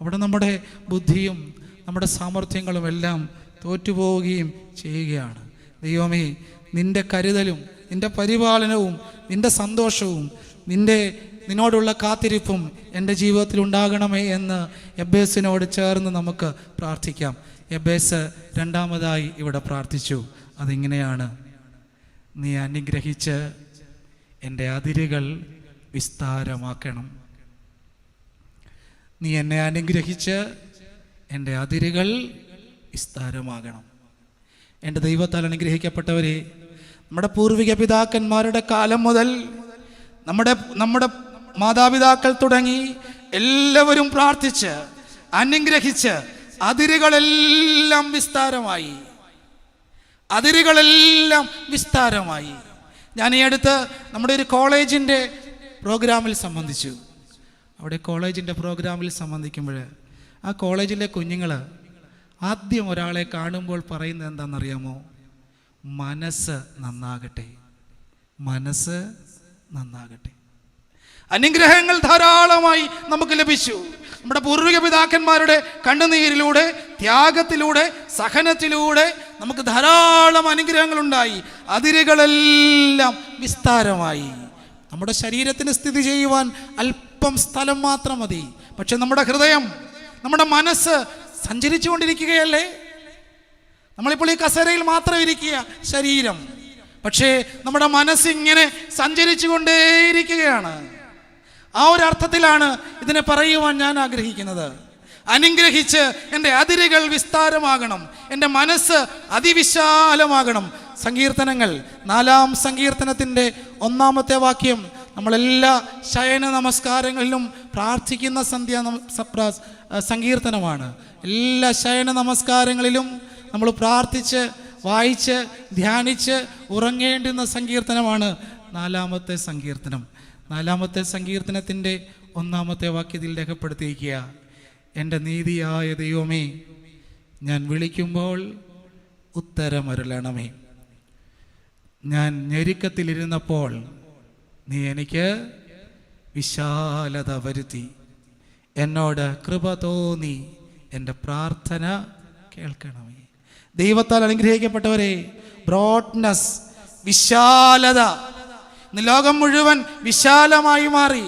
അവിടെ നമ്മുടെ ബുദ്ധിയും നമ്മുടെ സാമർഥ്യങ്ങളും എല്ലാം തോറ്റുപോവുകയും ചെയ്യുകയാണ്. ദൈവമേ നിൻ്റെ കരുതലും നിൻ്റെ പരിപാലനവും നിൻ്റെ സന്തോഷവും നിന്നോടുള്ള കാത്തിരിപ്പും എൻ്റെ ജീവിതത്തിൽ ഉണ്ടാകണമേ എന്ന് യബ്ബേസിനോട് ചേർന്ന് നമുക്ക് പ്രാർത്ഥിക്കാം. യബ്ബേസ് രണ്ടാമതായി ഇവിടെ പ്രാർത്ഥിച്ചു. അതിങ്ങനെയാണ്: നീ അനുഗ്രഹിച്ച് എൻ്റെ അതിരുകൾ വിസ്താരമാക്കണം. നീ എന്നെ അനുഗ്രഹിച്ച് എൻ്റെ അതിരുകൾ വിസ്താരമാകണം. എൻ്റെ ദൈവത്താൽ അനുഗ്രഹിക്കപ്പെട്ടവരെ, നമ്മുടെ പൂർവിക പിതാക്കന്മാരുടെ കാലം മുതൽ നമ്മുടെ മാതാപിതാക്കൾ തുടങ്ങി എല്ലാവരും പ്രാർത്ഥിച്ച് അനുഗ്രഹിച്ച് അതിരുകളെല്ലാം വിസ്താരമായി. ഞാൻ ഈ അടുത്ത് നമ്മുടെ ഒരു കോളേജിൻ്റെ പ്രോഗ്രാമിൽ സംബന്ധിച്ചു. അവിടെ കോളേജിൻ്റെ പ്രോഗ്രാമിൽ സംബന്ധിക്കുമ്പോൾ ആ കോളേജിലെ കുഞ്ഞുങ്ങൾ ആദ്യം ഒരാളെ കാണുമ്പോൾ പറയുന്നത് എന്താണെന്നറിയാമോ? മനസ്സ് നന്നാകട്ടെ. അനുഗ്രഹങ്ങൾ ധാരാളമായി നമുക്ക് ലഭിച്ചു. നമ്മുടെ പൂർവിക പിതാക്കന്മാരുടെ കണ്ണുനീരിലൂടെ, ത്യാഗത്തിലൂടെ, സഹനത്തിലൂടെ നമുക്ക് ധാരാളം അനുഗ്രഹങ്ങൾ ഉണ്ടായി. അതിരുകളെല്ലാം വിസ്താരമായി. നമ്മുടെ ശരീരത്തിന് സ്ഥിതി ചെയ്യുവാൻ അല്പം സ്ഥലം മാത്രം മതി. പക്ഷെ നമ്മുടെ ഹൃദയം, നമ്മുടെ മനസ്സ് സഞ്ചരിച്ചു കൊണ്ടിരിക്കുകയല്ലേ? നമ്മളിപ്പോൾ ഈ കസേരയിൽ മാത്രം ഇരിക്കുക ശരീരം, പക്ഷേ നമ്മുടെ മനസ്സിങ്ങനെ സഞ്ചരിച്ചു കൊണ്ടേയിരിക്കുകയാണ്. ആ ഒരു അർത്ഥത്തിലാണ് ഇതിനെ പറയുവാൻ ഞാൻ ആഗ്രഹിക്കുന്നത്. അനുഗ്രഹിച്ച് എൻ്റെ അതിരുകൾ വിസ്താരമാകണം, എൻ്റെ മനസ്സ് അതിവിശാലമാകണം. സങ്കീർത്തനങ്ങൾ 4-ാം സങ്കീർത്തനത്തിൻ്റെ 1-ാമത്തെ വാക്യം നമ്മളെല്ലാ ശയന നമസ്കാരങ്ങളിലും പ്രാർത്ഥിക്കുന്ന സങ്കീർത്തനമാണ്. എല്ലാ ശയന നമസ്കാരങ്ങളിലും നമ്മൾ പ്രാർത്ഥിച്ച് വായിച്ച് ധ്യാനിച്ച് ഉറങ്ങേണ്ടുന്ന സങ്കീർത്തനമാണ് 4-ാമത്തെ സങ്കീർത്തനം. 4-ാമത്തെ സങ്കീർത്തനത്തിൻ്റെ 1-ാമത്തെ വാക്യത്തിൽ രേഖപ്പെടുത്തിയിരിക്കുക: എൻ്റെ നീതിയായ ദൈവമേ, ഞാൻ വിളിക്കുമ്പോൾ ഉത്തരമരുളണമേ. ഞാൻ ഞെരുക്കത്തിലിരുന്നപ്പോൾ നീ എനിക്ക് വിശാലത വരുത്തി. എന്നോട് കൃപ തോന്നി എൻ്റെ പ്രാർത്ഥന കേൾക്കണമേ. ദൈവത്താൽ അനുഗ്രഹിക്കപ്പെട്ടവരെ, ബ്രോഡ്നെസ്, വിശാലത. ഇന്ന് ലോകം മുഴുവൻ വിശാലമായി മാറി.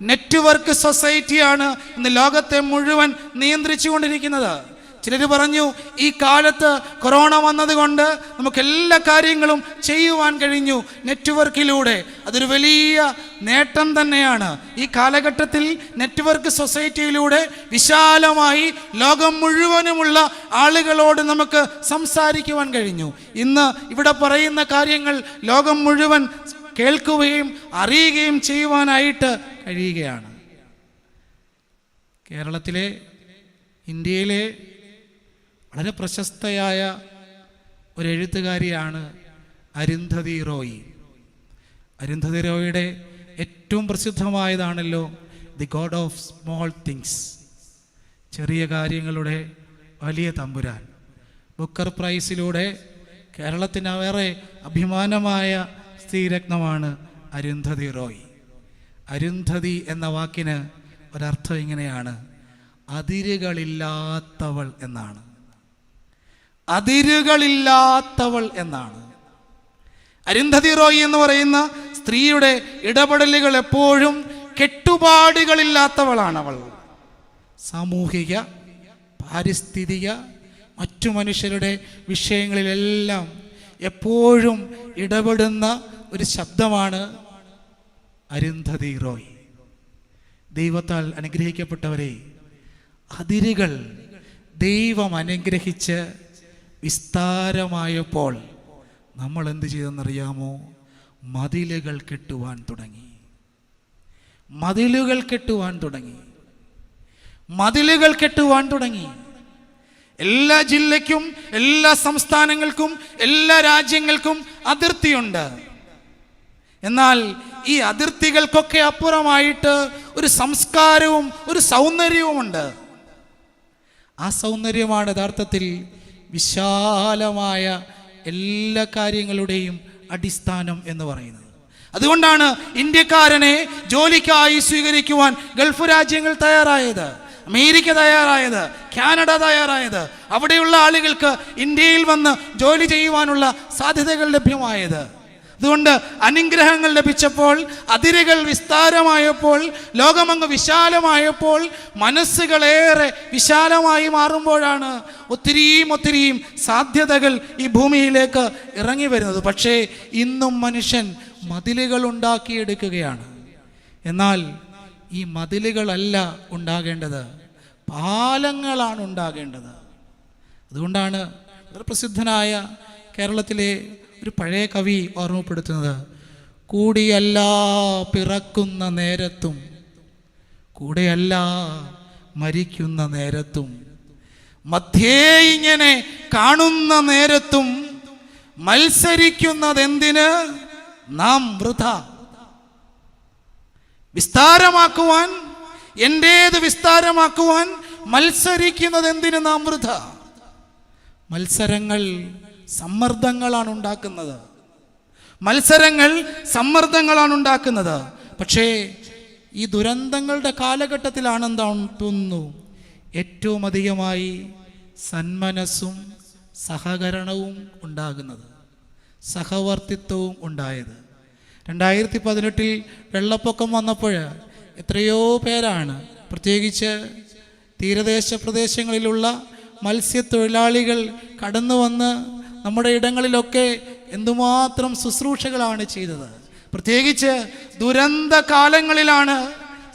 നെറ്റ്വർക്ക് സൊസൈറ്റിയാണ് ഇന്ന് ലോകത്തെ മുഴുവൻ നിയന്ത്രിച്ചു കൊണ്ടിരിക്കുന്നത്. ചിലർ പറഞ്ഞു, ഈ കാലത്ത് കൊറോണ വന്നതുകൊണ്ട് നമുക്ക് എല്ലാ കാര്യങ്ങളും ചെയ്യുവാൻ കഴിഞ്ഞു നെറ്റ്വർക്കിലൂടെ. അതൊരു വലിയ നേട്ടം തന്നെയാണ്. ഈ കാലഘട്ടത്തിൽ നെറ്റ്വർക്ക് സൊസൈറ്റിയിലൂടെ വിശാലമായി ലോകം മുഴുവനുമുള്ള ആളുകളോട് നമുക്ക് സംസാരിക്കുവാൻ കഴിഞ്ഞു. ഇന്ന് ഇവിടെ പറയുന്ന കാര്യങ്ങൾ ലോകം മുഴുവൻ കേൾക്കുകയും അറിയുകയും ചെയ്യുവാനായിട്ട് കഴിയുകയാണ്. കേരളത്തിലെ, ഇന്ത്യയിലെ വളരെ പ്രശസ്തയായ ഒരു എഴുത്തുകാരിയാണ് അരുന്ധതി റോയ്. അരുന്ധതി റോയിയുടെ ഏറ്റവും പ്രസിദ്ധമായതാണല്ലോ the God of small things, ചെറിയ കാര്യങ്ങളുടെ വലിയ തമ്പുരാൻ. ബുക്കർ പ്രൈസിലൂടെ കേരളത്തിന് വേറെ അഭിമാനമായ സ്ത്രീരത്നമാണ് അരുന്ധതി റോയ്. അരുന്ധതി എന്ന വാക്കിന് ഒരർത്ഥം ഇങ്ങനെയാണ്: അതിരുകളില്ലാത്തവൾ എന്നാണ്. അതിരുകളില്ലാത്തവൾ എന്നാണ്. അരുന്ധതി റോയ് എന്ന് പറയുന്ന സ്ത്രീയുടെ ഇടപെടലുകൾ എപ്പോഴും കെട്ടുപാടുകളില്ലാത്തവളാണ്. അവൾ സാമൂഹിക, പാരിസ്ഥിതിക, മറ്റു മനുഷ്യരുടെ വിഷയങ്ങളിലെല്ലാം എപ്പോഴും ഇടപെടുന്ന ഒരു ശബ്ദമാണ് അരുന്ധതി റോയ്. ദൈവത്താൽ അനുഗ്രഹിക്കപ്പെട്ടവരെ, അതിരുകൾ ദൈവം അനുഗ്രഹിച്ച് വിസ്താരമായപ്പോൾ നമ്മൾ എന്ത് ചെയ്തെന്നറിയാമോ? മതിലുകൾ കെട്ടുവാൻ തുടങ്ങി. മതിലുകൾ കെട്ടുവാൻ തുടങ്ങി. എല്ലാ ജില്ലയ്ക്കും, എല്ലാ സംസ്ഥാനങ്ങൾക്കും, എല്ലാ രാജ്യങ്ങൾക്കും അതിർത്തിയുണ്ട്. എന്നാൽ ഈ അതിർത്തികൾക്കൊക്കെ അപ്പുറമായിട്ട് ഒരു സംസ്കാരവും ഒരു സൗന്ദര്യവുമുണ്ട്. ആ സൗന്ദര്യമാണ് യഥാർത്ഥത്തിൽ വിശാലമായ എല്ലാ കാര്യങ്ങളുടെയും അടിസ്ഥാനം എന്ന് പറയുന്നത്. അതുകൊണ്ടാണ് ഇന്ത്യക്കാരനെ ജോലിക്കായി സ്വീകരിക്കുവാൻ ഗൾഫ് രാജ്യങ്ങൾ തയ്യാറായത്, അമേരിക്ക തയ്യാറായത്, കാനഡ തയ്യാറായത്, അവിടെയുള്ള ആളുകൾക്ക് ഇന്ത്യയിൽ വന്ന് ജോലി ചെയ്യുവാനുള്ള സാധ്യതകൾ ലഭ്യമായത്. അതുകൊണ്ട് അനുഗ്രഹങ്ങൾ ലഭിച്ചപ്പോൾ, അതിരുകൾ വിസ്താരമായപ്പോൾ, ലോകമങ്ങ് വിശാലമായപ്പോൾ, മനസ്സുകളേറെ വിശാലമായി മാറുമ്പോഴാണ് ഒത്തിരിയും സാധ്യതകൾ ഈ ഭൂമിയിലേക്ക് ഇറങ്ങി വരുന്നത്. പക്ഷേ ഇന്നും മനുഷ്യൻ മതിലുകൾ ഉണ്ടാക്കിയെടുക്കുകയാണ്. എന്നാൽ ഈ മതിലുകളല്ല ഉണ്ടാകേണ്ടത്, പാലങ്ങളാണ് ഉണ്ടാകേണ്ടത്. അതുകൊണ്ടാണ് വളരെ പ്രസിദ്ധനായ കേരളത്തിലെ ഒരു പഴയ കവി ഓർമ്മപ്പെടുത്തുന്നത്, കൂടിയല്ല പിറക്കുന്ന നേരത്തും കൂടെയല്ല മരിക്കുന്ന നേരത്തും മധ്യേ ഇങ്ങനെ കാണുന്ന നേരത്തും മത്സരിക്കുന്നതെന്തിന് നാം വൃഥ. വിസ്താരമാക്കുവാൻ, എൻ്റേത് വിസ്താരമാക്കുവാൻ മത്സരിക്കുന്നതെന്തിന് നാം വൃഥ. മത്സരങ്ങൾ സമ്മർദ്ദങ്ങളാണ് ഉണ്ടാക്കുന്നത്. മത്സരങ്ങൾ സമ്മർദ്ദങ്ങളാണ് ഉണ്ടാക്കുന്നത്. പക്ഷേ ഈ ദുരന്തങ്ങളുടെ കാലഘട്ടത്തിലാണെന്താണ് തോന്നുന്നു ഏറ്റവും അധികമായി സന്മനസ്സും സഹകരണവും ഉണ്ടാകുന്നത്, സഹവർത്തിത്വവും ഉണ്ടായത്. 2018 വെള്ളപ്പൊക്കം വന്നപ്പോൾ എത്രയോ പേരാണ്, പ്രത്യേകിച്ച് തീരദേശ പ്രദേശങ്ങളിലുള്ള മത്സ്യത്തൊഴിലാളികൾ കടന്നു വന്ന് നമ്മുടെ ഇടങ്ങളിലൊക്കെ എന്തുമാത്രം ശുശ്രൂഷകളാണ് ചെയ്തത്. പ്രത്യേകിച്ച് ദുരന്ത കാലങ്ങളിലാണ്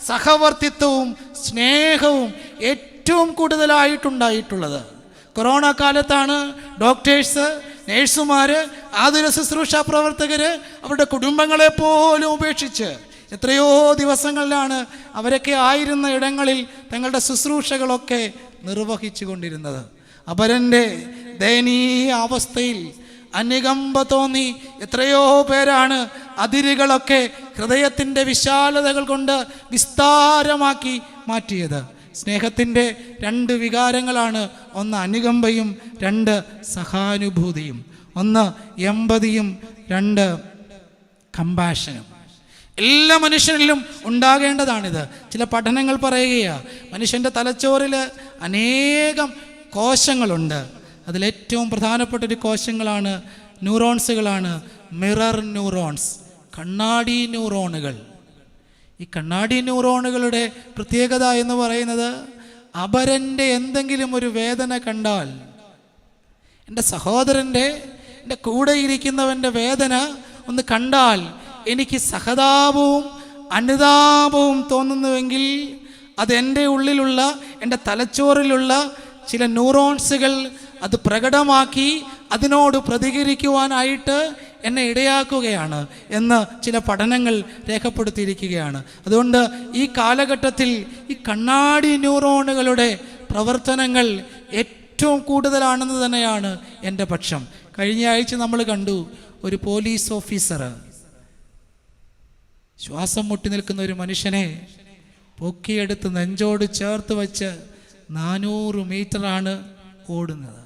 സഹവർത്തിത്വവും സ്നേഹവും ഏറ്റവും കൂടുതലായിട്ടുണ്ടായിട്ടുള്ളത്. കൊറോണ കാലത്താണ് ഡോക്ടേഴ്സ്, നേഴ്സുമാർ, ആതുര ശുശ്രൂഷ പ്രവർത്തകർ അവരുടെ കുടുംബങ്ങളെ പോലും ഉപേക്ഷിച്ച് എത്രയോ ദിവസങ്ങളിലാണ് അവരൊക്കെ ആയിരുന്ന ഇടങ്ങളിൽ തങ്ങളുടെ ശുശ്രൂഷകളൊക്കെ നിർവഹിച്ചു കൊണ്ടിരുന്നത്. അപരൻ്റെ ദയനീയ അവസ്ഥയിൽ അനുകമ്പ തോന്നി എത്രയോ പേരാണ് അതിരുകളൊക്കെ ഹൃദയത്തിൻ്റെ വിശാലതകൾ കൊണ്ട് വിസ്താരമാക്കി മാറ്റിയത്. സ്നേഹത്തിൻ്റെ 2 വികാരങ്ങളാണ്, ഒന്ന് അനുകമ്പയും 2 സഹാനുഭൂതിയും, ഒന്ന് എമ്പതിയും 2 കമ്പാഷനും. എല്ലാ മനുഷ്യനിലും ഉണ്ടാകേണ്ടതാണിത്. ചില പഠനങ്ങൾ പറയുകയാണ്, മനുഷ്യൻ്റെ തലച്ചോറിൽ അനേകം കോശങ്ങളുണ്ട്. അതിലേറ്റവും പ്രധാനപ്പെട്ടൊരു കോശങ്ങളാണ് ന്യൂറോൺസുകളാണ്, മിറർ ന്യൂറോൺസ്, കണ്ണാടി ന്യൂറോണുകൾ. ഈ കണ്ണാടി ന്യൂറോണുകളുടെ പ്രത്യേകത എന്ന് പറയുന്നത്, അപരൻ്റെ എന്തെങ്കിലും ഒരു വേദന കണ്ടാൽ, എൻ്റെ സഹോദരൻ്റെ, എൻ്റെ കൂടെ ഇരിക്കുന്നവൻ്റെ വേദന ഒന്ന് കണ്ടാൽ എനിക്ക് സഹതാപവും അനുതാപവും തോന്നുന്നുവെങ്കിൽ അതെൻ്റെ ഉള്ളിലുള്ള, എൻ്റെ തലച്ചോറിലുള്ള ചില ന്യൂറോൺസുകൾ അത് പ്രകടമാക്കി അതിനോട് പ്രതികരിക്കുവാനായിട്ട് എന്നെ ഇടയാക്കുകയാണ് എന്ന് ചില പഠനങ്ങൾ രേഖപ്പെടുത്തിയിരിക്കുകയാണ്. അതുകൊണ്ട് ഈ കാലഘട്ടത്തിൽ ഈ കണ്ണാടി ന്യൂറോണുകളുടെ പ്രവർത്തനങ്ങൾ ഏറ്റവും കൂടുതലാണെന്ന് തന്നെയാണ് എൻ്റെ പക്ഷം. കഴിഞ്ഞ ആഴ്ച നമ്മൾ കണ്ടു ഒരു പോലീസ് ഓഫീസർ ശ്വാസം മുട്ടി നിൽക്കുന്ന ഒരു മനുഷ്യനെ പൊക്കിയെടുത്ത് നെഞ്ചോട് ചേർത്ത് വെച്ച് 400 മീറ്ററാണ് ഓടുന്നത്.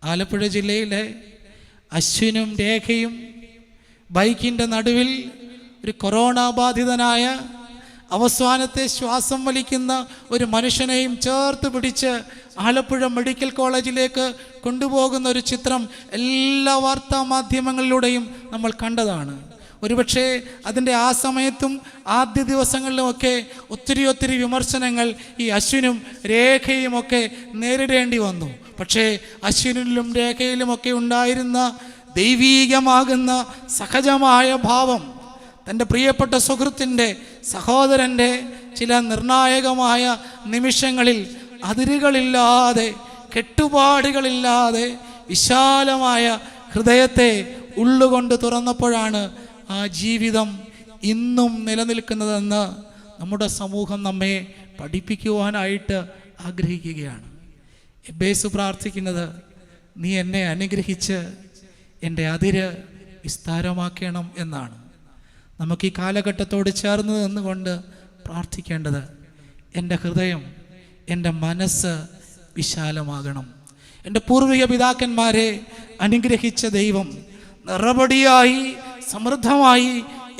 ആലപ്പുഴ ജില്ലയിലെ അശ്വിനും രേഖയും ബൈക്കിൻ്റെ നടുവിൽ ഒരു കൊറോണ ബാധിതനായ അവസാനത്തെ ശ്വാസം വലിക്കുന്ന ഒരു മനുഷ്യനെയും ചേർത്ത് പിടിച്ച് ആലപ്പുഴ മെഡിക്കൽ കോളേജിലേക്ക് കൊണ്ടുപോകുന്ന ഒരു ചിത്രം എല്ലാ വാർത്താ മാധ്യമങ്ങളിലൂടെയും നമ്മൾ കണ്ടതാണ്. ഒരുപക്ഷെ അതിൻ്റെ ആ സമയത്തും ആദ്യ ദിവസങ്ങളിലുമൊക്കെ ഒത്തിരി വിമർശനങ്ങൾ ഈ അശ്വിനും രേഖയുമൊക്കെ നേരിടേണ്ടി വന്നു. പക്ഷേ അശ്വിനിലും രേഖയിലുമൊക്കെ ഉണ്ടായിരുന്ന ദൈവീകമാകുന്ന സഹജമായ ഭാവം, തൻ്റെ പ്രിയപ്പെട്ട സുഹൃത്തിൻ്റെ, സഹോദരൻ്റെ ചില നിർണായകമായ നിമിഷങ്ങളിൽ അതിരുകളില്ലാതെ, കെട്ടുപാടുകളില്ലാതെ വിശാലമായ ഹൃദയത്തെ ഉള്ളുകൊണ്ട് തുറന്നപ്പോഴാണ് ആ ജീവിതം ഇന്നും നിലനിൽക്കുന്നതെന്ന് നമ്മുടെ സമൂഹം നമ്മെ പഠിപ്പിക്കുവാനായിട്ട് ആഗ്രഹിക്കുകയാണ്. എബേസ് പ്രാർത്ഥിക്കുന്നത്, നീ എന്നെ അനുഗ്രഹിച്ച് എൻ്റെ അതിര് വിസ്താരമാക്കണം എന്നാണ്. നമുക്ക് ഈ കാലഘട്ടത്തോട് ചേർന്ന് നിന്നുകൊണ്ട് പ്രാർത്ഥിക്കേണ്ടത്, എൻ്റെ ഹൃദയം, എൻ്റെ മനസ്സ് വിശാലമാകണം. എൻ്റെ പൂർവിക പിതാക്കന്മാരെ അനുഗ്രഹിച്ച ദൈവം നിറപടിയായി സമൃദ്ധമായി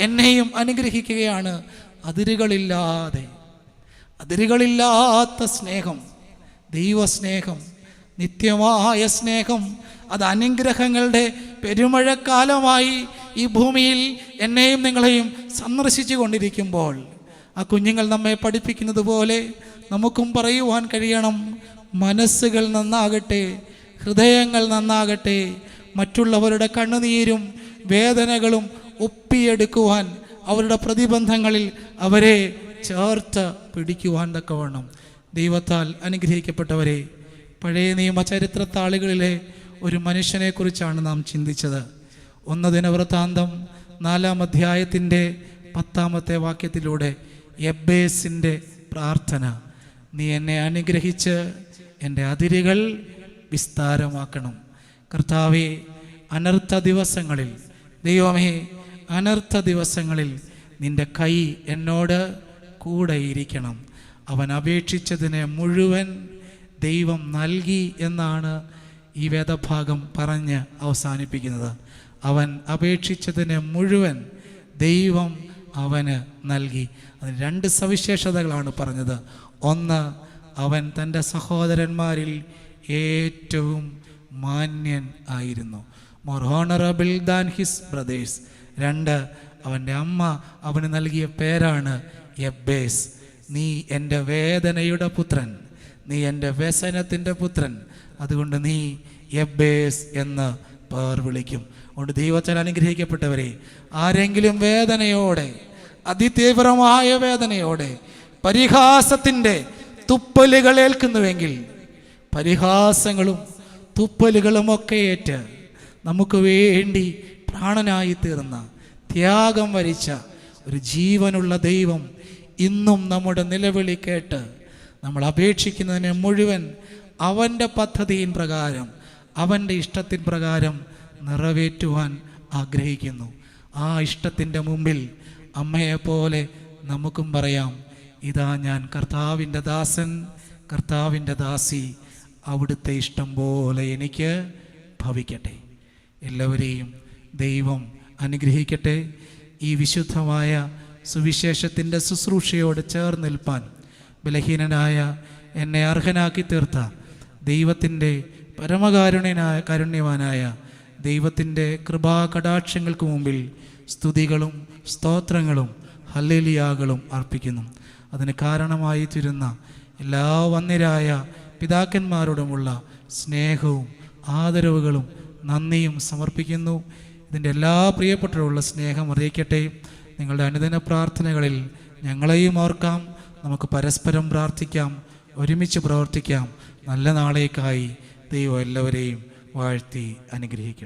എന്നെയും അനുഗ്രഹിക്കുകയാണ്. അതിരുകളില്ലാത്ത സ്നേഹം, ദൈവസ്നേഹം, നിത്യമായ സ്നേഹം, അത് അനുഗ്രഹങ്ങളുടെ പെരുമഴക്കാലമായി ഈ ഭൂമിയിൽ എന്നെയും നിങ്ങളെയും സന്ദർശിച്ചു കൊണ്ടിരിക്കുമ്പോൾ ആ കുഞ്ഞുങ്ങൾ നമ്മെ പഠിപ്പിക്കുന്നത് പോലെ നമുക്കും പറയുവാൻ കഴിയണം, മനസ്സുകൾ നന്നാകട്ടെ, ഹൃദയങ്ങൾ നന്നാകട്ടെ, മറ്റുള്ളവരുടെ കണ്ണുനീരും വേദനകളും ഒപ്പിയെടുക്കുവാൻ, അവരുടെ പ്രതിബന്ധങ്ങളിൽ അവരെ ചേർത്ത് പിടിക്കുവാൻ തക്കവണ്ണം. ദൈവത്താൽ അനുഗ്രഹിക്കപ്പെട്ടവരെ, പഴയ നിയമ ചരിത്രത്താളുകളിലെ ഒരു മനുഷ്യനെക്കുറിച്ചാണ് നാം ചിന്തിച്ചത്. 1 ദിനവൃത്താന്തം 4-ാം അധ്യായത്തിൻ്റെ 10-ാമത്തെ വാക്യത്തിലൂടെ യബ്ബേസിൻ്റെ പ്രാർത്ഥന, നീ എന്നെ അനുഗ്രഹിച്ച് എൻ്റെ അതിരുകൾ വിസ്താരമാക്കണം. കർത്താവേ, അനർത്ഥ ദിവസങ്ങളിൽ, ദൈവമേ, അനർത്ഥ ദിവസങ്ങളിൽ നിൻ്റെ കൈ എന്നോട് കൂടെയിരിക്കണം. അവൻ അപേക്ഷിച്ചതിനെ മുഴുവൻ ദൈവം നൽകി എന്നാണ് ഈ വേദഭാഗം പറഞ്ഞ് അവസാനിപ്പിക്കുന്നത്. അവൻ അപേക്ഷിച്ചതിനെ മുഴുവൻ ദൈവം അവന് നൽകി. അതിന് 2 സവിശേഷതകളാണ് പറഞ്ഞത്. ഒന്ന്, അവൻ തൻ്റെ സഹോദരന്മാരിൽ ഏറ്റവും മാന്യൻ ആയിരുന്നു, more honourable than his brother's. 2, അവൻ്റെ അമ്മ അവന് നൽകിയ പേരാണ് യബ്ബേസ്. നീ എൻ്റെ വേദനയുടെ പുത്രൻ, നീ എൻ്റെ വ്യസനത്തിൻ്റെ പുത്രൻ, അതുകൊണ്ട് നീ യബ്ബേസ് എന്ന് പേർ വിളിക്കും. അതുകൊണ്ട് ദൈവത്താൽ അനുഗ്രഹിക്കപ്പെട്ടവരെ, ആരെങ്കിലും വേദനയോടെ, അതിതീവ്രമായ വേദനയോടെ പരിഹാസത്തിൻ്റെ തുപ്പലുകൾ ഏൽക്കുന്നുവെങ്കിൽ, പരിഹാസങ്ങളും തുപ്പലുകളും ഒക്കെ ഏറ്റ് നമുക്ക് വേണ്ടി പ്രാണനായി തീർന്ന, ത്യാഗം വരിച്ച ഒരു ജീവനുള്ള ദൈവം ഇന്നും നമ്മുടെ നിലവിളി കേട്ട് നമ്മൾ അപേക്ഷിക്കുന്നതിനെ മുഴുവൻ അവൻ്റെ പദ്ധതിയിൻ പ്രകാരം, അവൻ്റെ ഇഷ്ടത്തിൻ പ്രകാരം നിറവേറ്റുവാൻ ആഗ്രഹിക്കുന്നു. ആ ഇഷ്ടത്തിൻ്റെ മുമ്പിൽ അമ്മയെപ്പോലെ നമുക്കും പറയാം, ഇതാ ഞാൻ കർത്താവിൻ്റെ ദാസൻ, കർത്താവിൻ്റെ ദാസി, അവിടുത്തെ ഇഷ്ടം പോലെ എനിക്ക് ഭവിക്കട്ടെ. എല്ലാവരെയും ദൈവം അനുഗ്രഹിക്കട്ടെ. ഈ വിശുദ്ധമായ സുവിശേഷത്തിൻ്റെ ശുശ്രൂഷയോട് ചേർന്ന് നിൽപ്പാൻ ബലഹീനനായ എന്നെ അർഹനാക്കി തീർത്ത ദൈവത്തിൻ്റെ കാരുണ്യവാനായ ദൈവത്തിൻ്റെ കൃപാകടാക്ഷങ്ങൾക്ക് മുമ്പിൽ സ്തുതികളും സ്തോത്രങ്ങളും ഹല്ലേലൂയകളും അർപ്പിക്കുന്നു. അതിന് കാരണമായി തീരുന്ന എല്ലാ വന്ദ്യരായ പിതാക്കന്മാരോടുമുള്ള സ്നേഹവും ആദരവുകളും നന്ദിയും സമർപ്പിക്കുന്നു. ഇതിൻ്റെ എല്ലാ പ്രിയപ്പെട്ടവരുള്ള സ്നേഹം അറിയിക്കട്ടെ. നിങ്ങളുടെ അനുദിന പ്രാർത്ഥനകളിൽ ഞങ്ങളെയും ഓർക്കാം. നമുക്ക് പരസ്പരം പ്രാർത്ഥിക്കാം, ഒരുമിച്ച് പ്രവർത്തിക്കാം. നല്ല നാളേക്കായി ദൈവം എല്ലാവരെയും വാഴ്ത്തി അനുഗ്രഹിക്കട്ടെ.